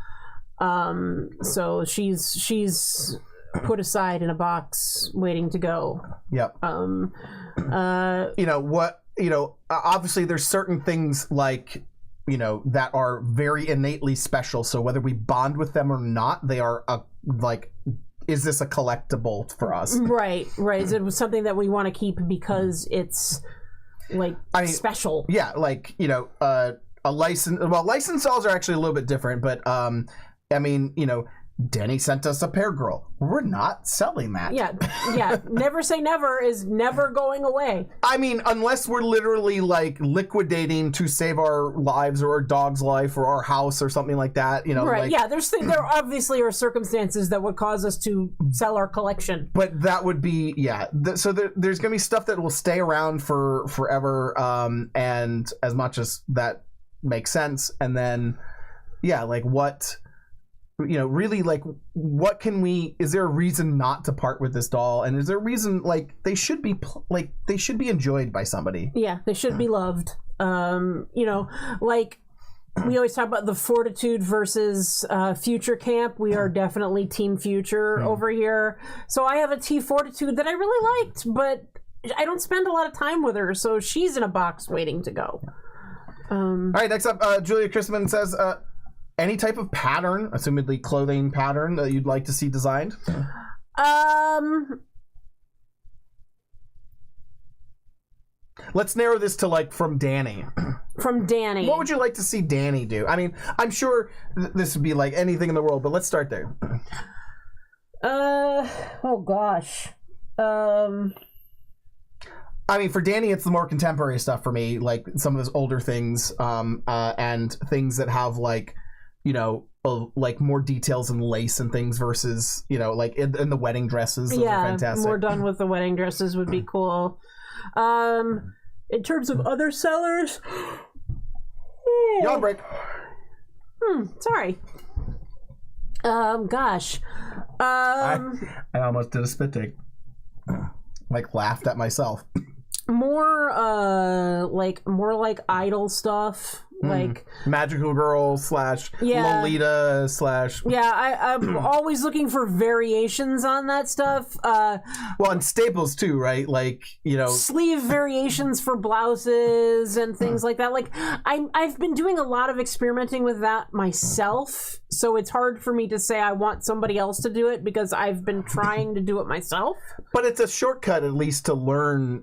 So she's put aside in a box waiting to go. Yep. Obviously there's certain things like, that are very innately special. So whether we bond with them or not, they are is this a collectible for us? Right. Is it something that we want to keep because it's special? Yeah, a license. Well, licensed dolls are actually a little bit different, but Denny sent us a pear girl. We're not selling that. Yeah. Never say never is never going away. I mean, unless we're literally liquidating to save our lives or our dog's life or our house or something like that. Right. There obviously are circumstances that would cause us to sell our collection. But that would be so there's gonna be stuff that will stay around for forever, and as much as that makes sense, and then what. Really, what can we? Is there a reason not to part with this doll? And is there a reason they should be enjoyed by somebody? Yeah, they should be loved. We always talk about the Fortitude versus Future Camp. We are definitely Team Future over here. So I have a T Fortitude that I really liked, but I don't spend a lot of time with her, so she's in a box waiting to go. All right, next up, Julia Chrisman says. Any type of pattern, assumedly clothing pattern, that you'd like to see designed? Let's narrow this to from Danny. From Danny. What would you like to see Danny do? I mean, I'm sure this would be anything in the world, but let's start there. Oh gosh. I mean, for Danny, it's the more contemporary stuff for me, some of those older things, and things that have more details and lace and things versus in the wedding dresses. Those are fantastic. More done with the wedding dresses would be cool. In terms of other sellers, yawn break. Sorry. Gosh. I almost did a spit take. Laughed at myself. More idol stuff. Magical Girl / Lolita / I'm always looking for variations on that stuff. And staples too, right? Sleeve variations for blouses and things like that. I've been doing a lot of experimenting with that myself, so it's hard for me to say I want somebody else to do it because I've been trying to do it myself. But it's a shortcut at least to learn,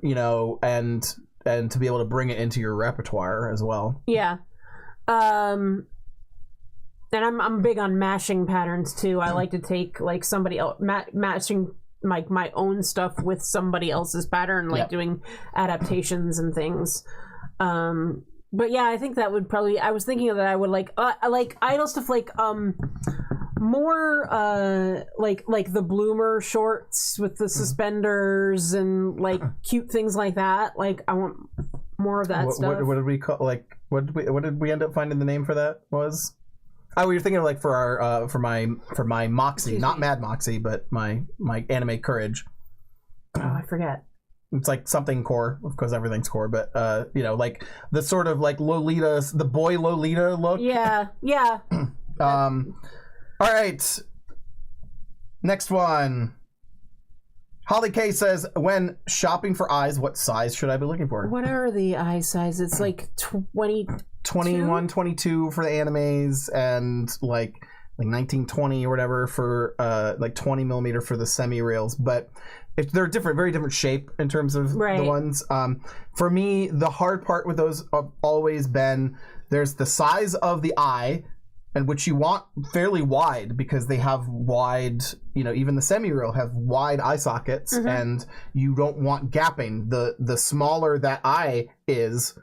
and to be able to bring it into your repertoire as well. Yeah. And I'm big on mashing patterns too. I like to take somebody else matching my own stuff with somebody else's pattern, doing adaptations and things. But yeah, I think that would probably. I was thinking that I would I like idol stuff more like the bloomer shorts with the suspenders and cute things like that. I want more of that stuff. What did we call what did we end up finding the name for that was? Oh, we were thinking for our for my Moxie, not Mad Moxie, but my anime courage. Oh, I forget. It's something core, because everything's core, but the sort of Lolita, the boy Lolita look. Yeah. All right. Next one. Holly K says, when shopping for eyes, what size should I be looking for? What are the eye sizes? 20... 21, 22 for the animes, and 19, 20 or whatever for 20 millimeter for the semi-reels. But they're different, very different shape in terms of the ones. For me, the hard part with those have always been there's the size of the eye, and which you want fairly wide because they have wide, even the semi-reel have wide eye sockets, and you don't want gapping. The smaller that eye is,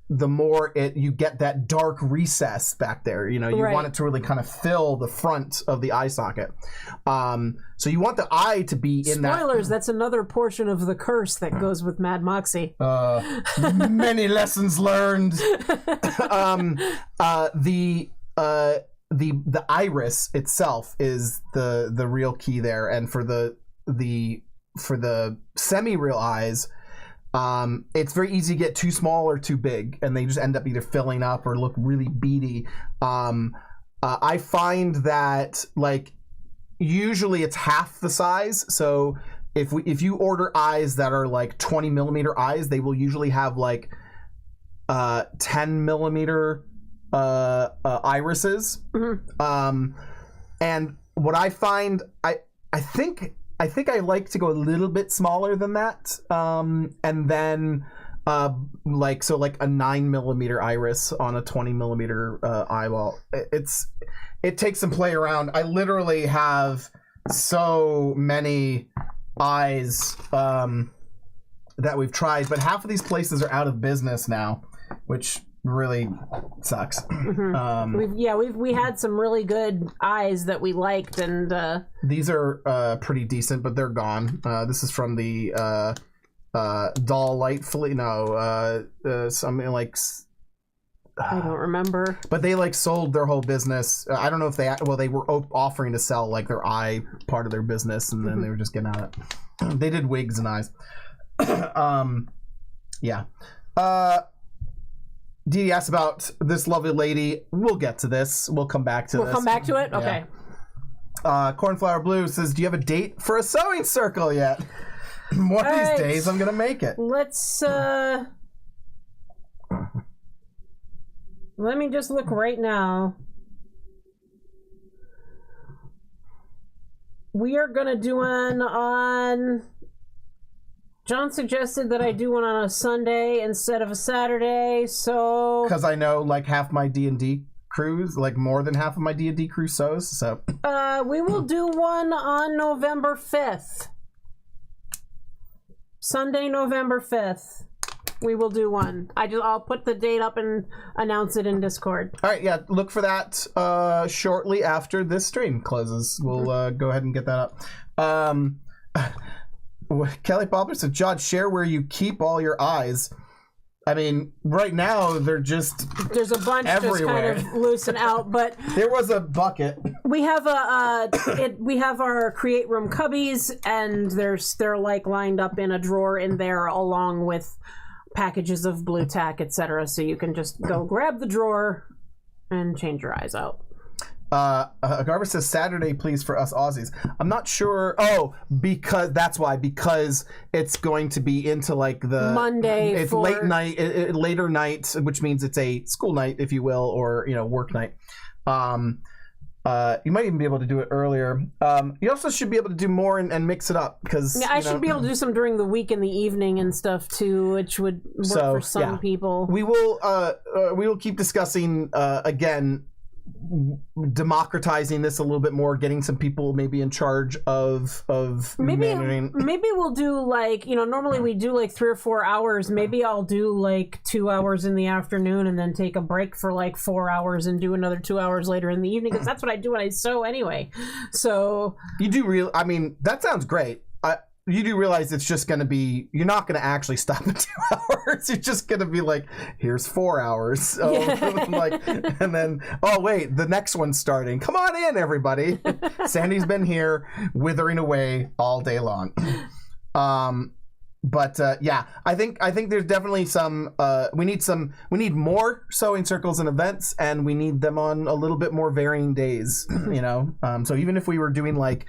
the more you get that dark recess back there. You want it to really kind of fill the front of the eye socket. So you want the eye to be in that. Spoilers, that's another portion of the curse that goes with Mad Moxie. Many lessons learned. The iris itself is the real key there, and for the semi-real eyes, it's very easy to get too small or too big, and they just end up either filling up or look really beady. I find that usually it's half the size. So if you order eyes that are like 20 millimeter eyes, they will usually have like 10 millimeter irises. And what I find, I think I like to go a little bit smaller than that, and then like a 9 millimeter iris on a 20 millimeter eyeball. It takes some play around. I literally have so many eyes that we've tried, but half of these places are out of business now, which really sucks. We had some really good eyes that we liked, and these are pretty decent, but they're gone. This is from the doll lightfully something like I don't remember, but they like sold their whole business. I don't know if they were offering to sell like their eye part of their business, and then they were just getting out of it. They did wigs and eyes. Yeah. Dee asked about this lovely lady. We'll get to this. We'll come back to this. We'll come back to it? Okay. Cornflower Blue says, do you have a date for a sewing circle yet? One of these days I'm going to make it. Let's, let me just look right now. We are going to do one on... John suggested that I do one on a Sunday instead of a Saturday, so... Because I know, like, half my D&D crews, like, more than half of my D&D crew sews, so... We will do one on November 5th. Sunday, November 5th. We will do one. I'll put the date up and announce it in Discord. All right, yeah, look for that shortly after this stream closes. We'll go ahead and get that up. Kelly Popper said, John, share where you keep all your eyes. I mean, right now they're just there's a bunch everywhere. Just kind of loose and out, but there was a bucket. We have we have our create room cubbies, and they're like lined up in a drawer in there along with packages of blue tack, etc. So you can just go grab the drawer and change your eyes out. Garver says Saturday, please, for us Aussies. I'm not sure. Oh, because it's going to be into like the Monday. It's late night, later night, which means it's a school night, if you will, or work night. You might even be able to do it earlier. You also should be able to do more and mix it up because I should be able to do some during the week in the evening and stuff too, which would work for some people. We will keep discussing again. Democratizing this a little bit more, getting some people maybe in charge of managing. Maybe we'll do like normally we do like 3 or 4 hours. Maybe I'll do like 2 hours in the afternoon and then take a break for like 4 hours and do another 2 hours later in the evening, because that's what I do when I sew anyway. So you do I mean, that sounds great. You do realize it's just going to be, you're not going to actually stop at 2 hours. You're just going to be like, here's 4 hours. So, and then, oh, wait, the next one's starting. Come on in, everybody. Sandy's been here withering away all day long. But I think there's definitely some, we need more sewing circles and events, and we need them on a little bit more varying days, So even if we were doing like,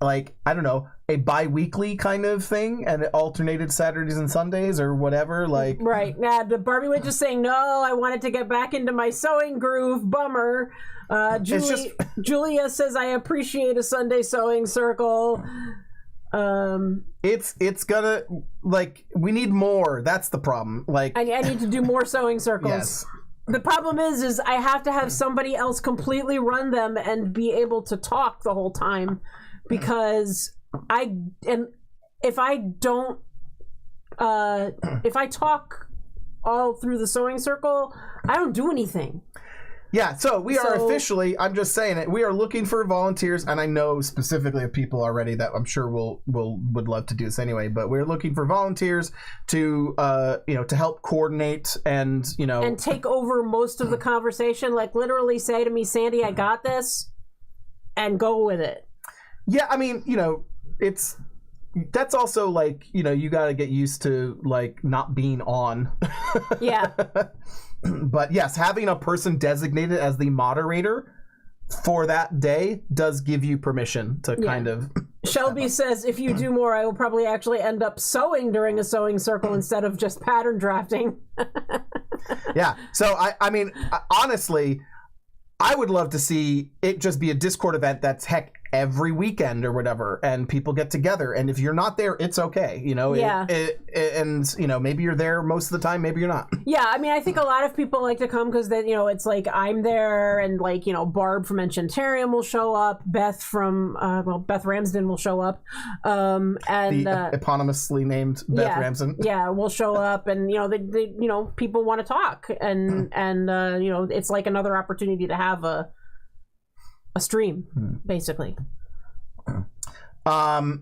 I don't know, a bi-weekly kind of thing, and it alternated Saturdays and Sundays or whatever, like... Right. Yeah, the Barbie was just saying, no, I wanted to get back into my sewing groove. Bummer. Julia says, I appreciate a Sunday sewing circle. It's gonna, like, we need more. That's the problem. Like, I need to do more sewing circles. Yes. The problem is I have to have somebody else completely run them and be able to talk the whole time. Because if I talk all through the sewing circle, I don't do anything. Yeah, so we are officially, I'm just saying it, we are looking for volunteers, and I know specifically of people already that I'm sure would love to do this anyway, but we're looking for volunteers to to help coordinate and and take over most of the conversation, like literally say to me, Sandy, I got this, and go with it. Yeah, I mean, that's also like, you got to get used to like not being on. Yeah. But yes, having a person designated as the moderator for that day does give you permission to kind of. Shelby says, if you do more, I will probably actually end up sewing during a sewing circle instead of just pattern drafting. Yeah. So, I mean, honestly, I would love to see it just be a Discord event that's every weekend or whatever, and people get together. And if you're not there, it's okay. You know, Yeah. And, you know, maybe you're there most of the time, maybe you're not. Yeah, I mean, I think a lot of people like to come because then, you know, it's like I'm there and like, you know, Barb from Enchantarium will show up, Beth from, Beth Ramsden will show up. And The eponymously named Beth Ramsden. Yeah, will show up and, you know, they you know, people want to talk and you know, it's like another opportunity to have a stream, basically. All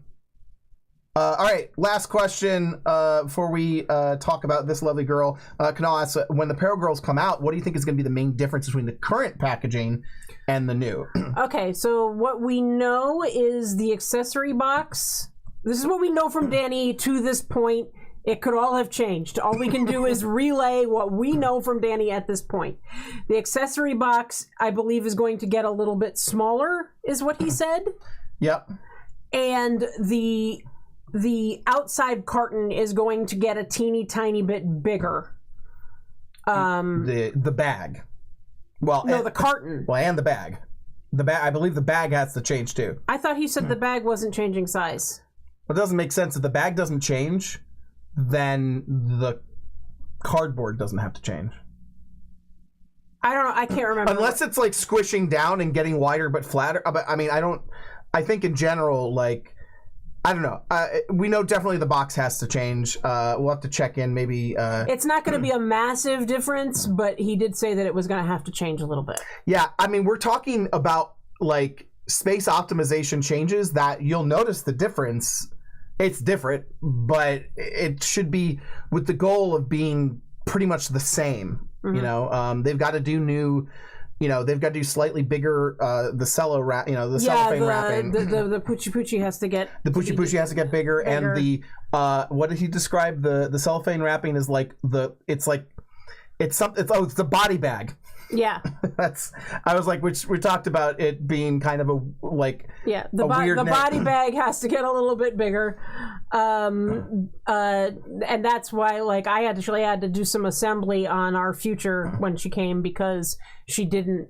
right, last question before we talk about this lovely girl. Kanal asks, when the Peril Girls come out, what do you think is going to be the main difference between the current packaging and the new? Okay, so what we know is the accessory box. This is what we know from Danny to this point. It could all have changed. All we can do is relay what we know from Danny at this point. The accessory box, I believe, is going to get a little bit smaller, is what he said. Yep. And the outside carton is going to get a teeny tiny bit bigger. The bag. Well, no, the carton. Well, and the bag. I believe the bag has to change too. I thought he said the bag wasn't changing size. Well, it doesn't make sense. If the bag doesn't change, then the cardboard doesn't have to change. I don't know. I can't remember. Unless it's like squishing down and getting wider but flatter. But I mean, I think in general, like, I don't know. We know definitely the box has to change. We'll have to check in maybe. It's not going to be a massive difference, but he did say that it was going to have to change a little bit. Yeah, I mean, we're talking about like space optimization changes that you'll notice the difference. It's different, but it should be with the goal of being pretty much the same. Mm-hmm. You know, they've got to do new. You know, they've got to do slightly bigger the cello wrap. You know, the cellophane wrapping. The Poochie Poochie has to get has to get bigger, and the what did he describe the cellophane wrapping is like it's the body bag. Yeah, I was like, which we talked about it being kind of a like the body bag has to get a little bit bigger, and that's why like I actually had to do some assembly on our Future when she came because she didn't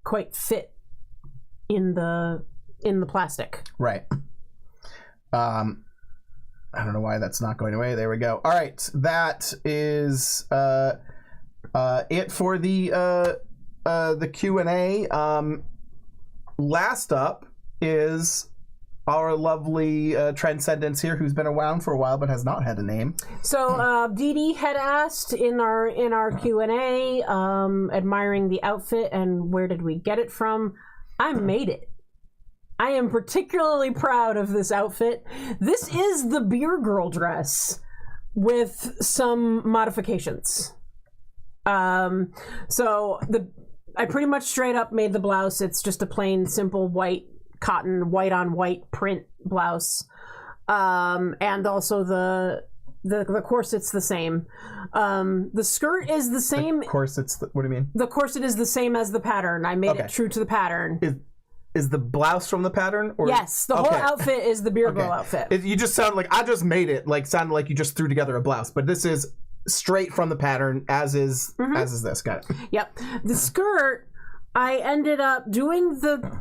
quite fit in the plastic. Right. I don't know why that's not going away. There we go. All right, that is it for the Q&A. Last up is our lovely Transcendence here, who's been around for a while but has not had a name. So Dee Dee had asked in our Q&A, admiring the outfit and where did we get it from. I made it. I am particularly proud of this outfit. This is the Beer Girl dress with some modifications. So I pretty much straight up made the blouse. It's just a plain, simple white cotton, white on white print blouse. And also the corset's the same. The skirt is the same. What do you mean? The corset is the same as the pattern. I made it true to the pattern. Is the blouse from the pattern? Or? Yes, the whole outfit is the Beer Girl outfit. You just sound like I just made it. Like sounded like you just threw together a blouse, but this is straight from the pattern, as is this. Got it. Yep. The skirt, I ended up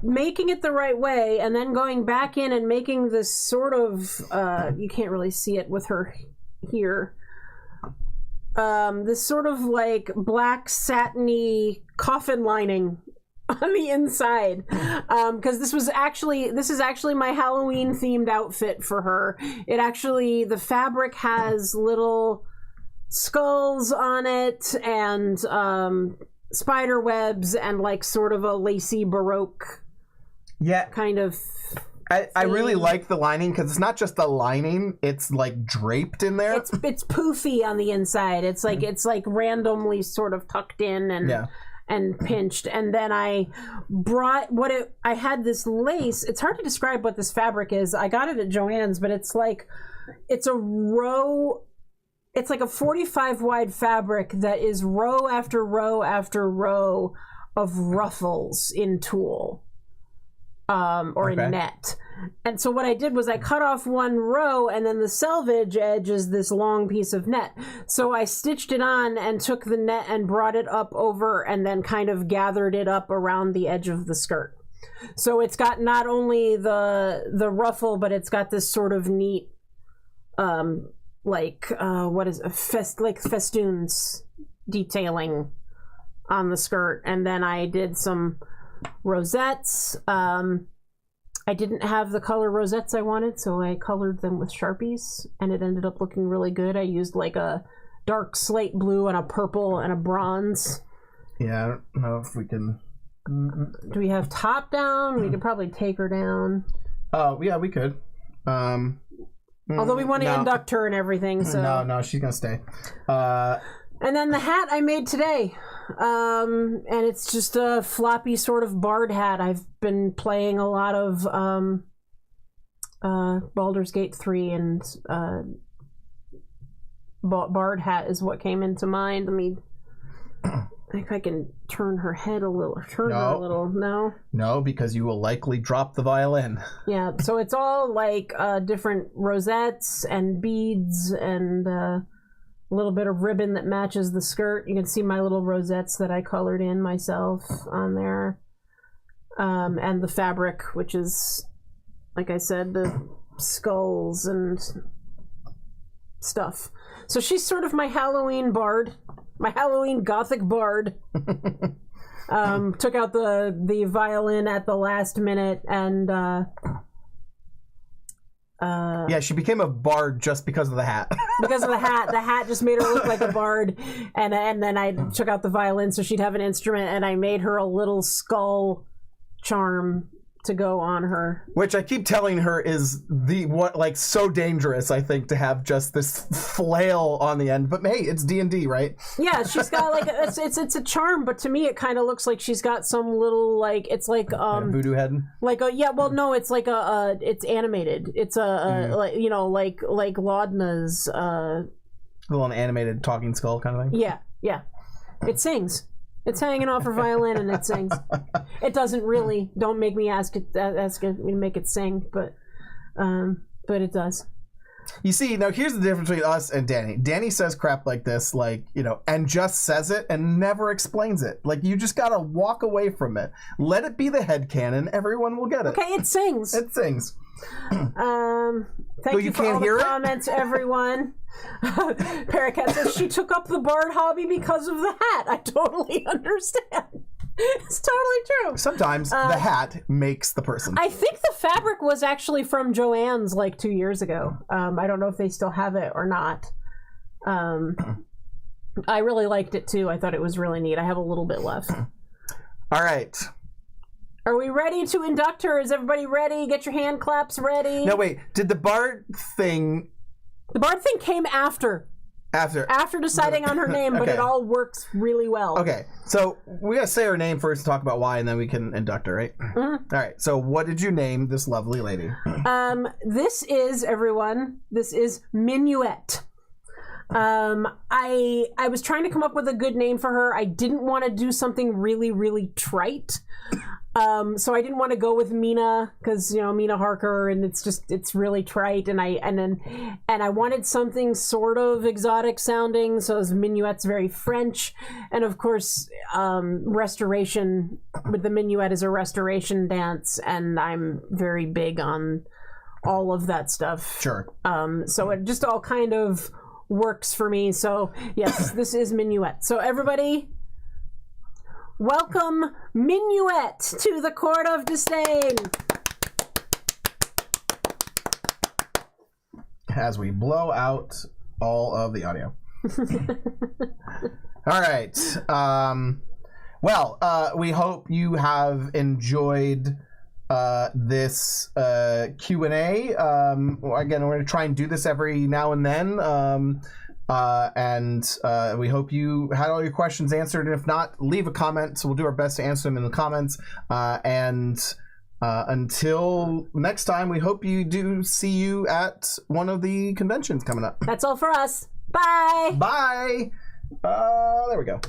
making it the right way, and then going back in and making this sort of you can't really see it with her here. This sort of like black satiny coffin lining on the inside, because this is actually my Halloween themed outfit for her. The fabric has little skulls on it and spider webs and like sort of a lacy Baroque kind of I really like the lining because it's not just the lining, it's like draped in there. It's poofy on the inside. It's like it's like randomly sort of tucked in and pinched. And then I had this lace. It's hard to describe what this fabric is. I got it at Joann's, but it's like a 45 wide fabric that is row after row after row of ruffles in tulle or in net. And so what I did was I cut off one row, and then the selvage edge is this long piece of net. So I stitched it on and took the net and brought it up over and then kind of gathered it up around the edge of the skirt. So it's got not only the ruffle, but it's got this sort of neat, festoons detailing on the skirt. And then I did some rosettes. I didn't have the color rosettes I wanted, so I colored them with Sharpies, and it ended up looking really good. I used like a dark slate blue and a purple and a bronze. Yeah, I don't know if we can... Do we have top down? We could probably take her down. Oh, yeah, we could. Although we want to induct her and everything, so... No, she's gonna stay. And then the hat I made today. And it's just a floppy sort of bard hat. I've been playing a lot of Baldur's Gate 3, and bard hat is what came into mind. Let me... I think I can turn her head a little. Her a little. No? No, because you will likely drop the violin. Yeah, so it's all like different rosettes and beads and a little bit of ribbon that matches the skirt. You can see my little rosettes that I colored in myself on there. And the fabric, which is, like I said, the skulls and stuff. So she's sort of my Halloween bard. My Halloween gothic bard. Took out the violin at the last minute, and yeah, she became a bard just because of the hat. Because of the hat. The hat just made her look like a bard, and then I took out the violin so she'd have an instrument, and I made her a little skull charm to go on her, which I keep telling her is so dangerous. I think to have just this flail on the end, but hey, it's D&D, right? Yeah, she's got like it's a charm, but to me it kind of looks like she's got some little it's like voodoo head. Like no, it's like it's animated. It's like Laudna's little animated talking skull kind of thing. Yeah, it sings. It's hanging off her violin and it sings. It doesn't really. Don't make me ask it to make it sing, but it does. You see, now here's the difference between us and Danny. Danny says crap like this, and just says it and never explains it. Like, you just gotta walk away from it. Let it be the headcanon. Everyone will get it. Okay, it sings. It sings. Thank you for all the comments, everyone. Paracat says she took up the bard hobby because of the hat. I totally understand. It's totally true. Sometimes the hat makes the person. I think the fabric was actually from Joann's 2 years ago. I don't know if they still have it or not. I really liked it too. I thought it was really neat. I have a little bit left. All right. Are we ready to induct her? Is everybody ready? Get your hand claps ready. No, wait. Did the bard thing... The bard thing came after. After deciding on her name, but it all works really well. Okay, so we gotta say her name first to talk about why, and then we can induct her, right? Mm-hmm. All right, so what did you name this lovely lady? This is Minuet. I was trying to come up with a good name for her. I didn't want to do something really, really trite. So I didn't want to go with Mina because Mina Harker, and it's really trite, and I wanted something sort of exotic sounding. So Minuet's very French, and of course, restoration with the minuet is a restoration dance, and I'm very big on all of that stuff. Sure. So it just all kind of works for me. So yes, this is Minuet. So everybody, welcome Minuet to the Court of Disdain. As we blow out all of the audio. All right. We hope you have enjoyed this Q&A. Again, we're going to try and do this every now and then. And we hope you had all your questions answered. And if not, leave a comment. So we'll do our best to answer them in the comments. And until next time, we hope you do see you at one of the conventions coming up. That's all for us. Bye. Bye. There we go.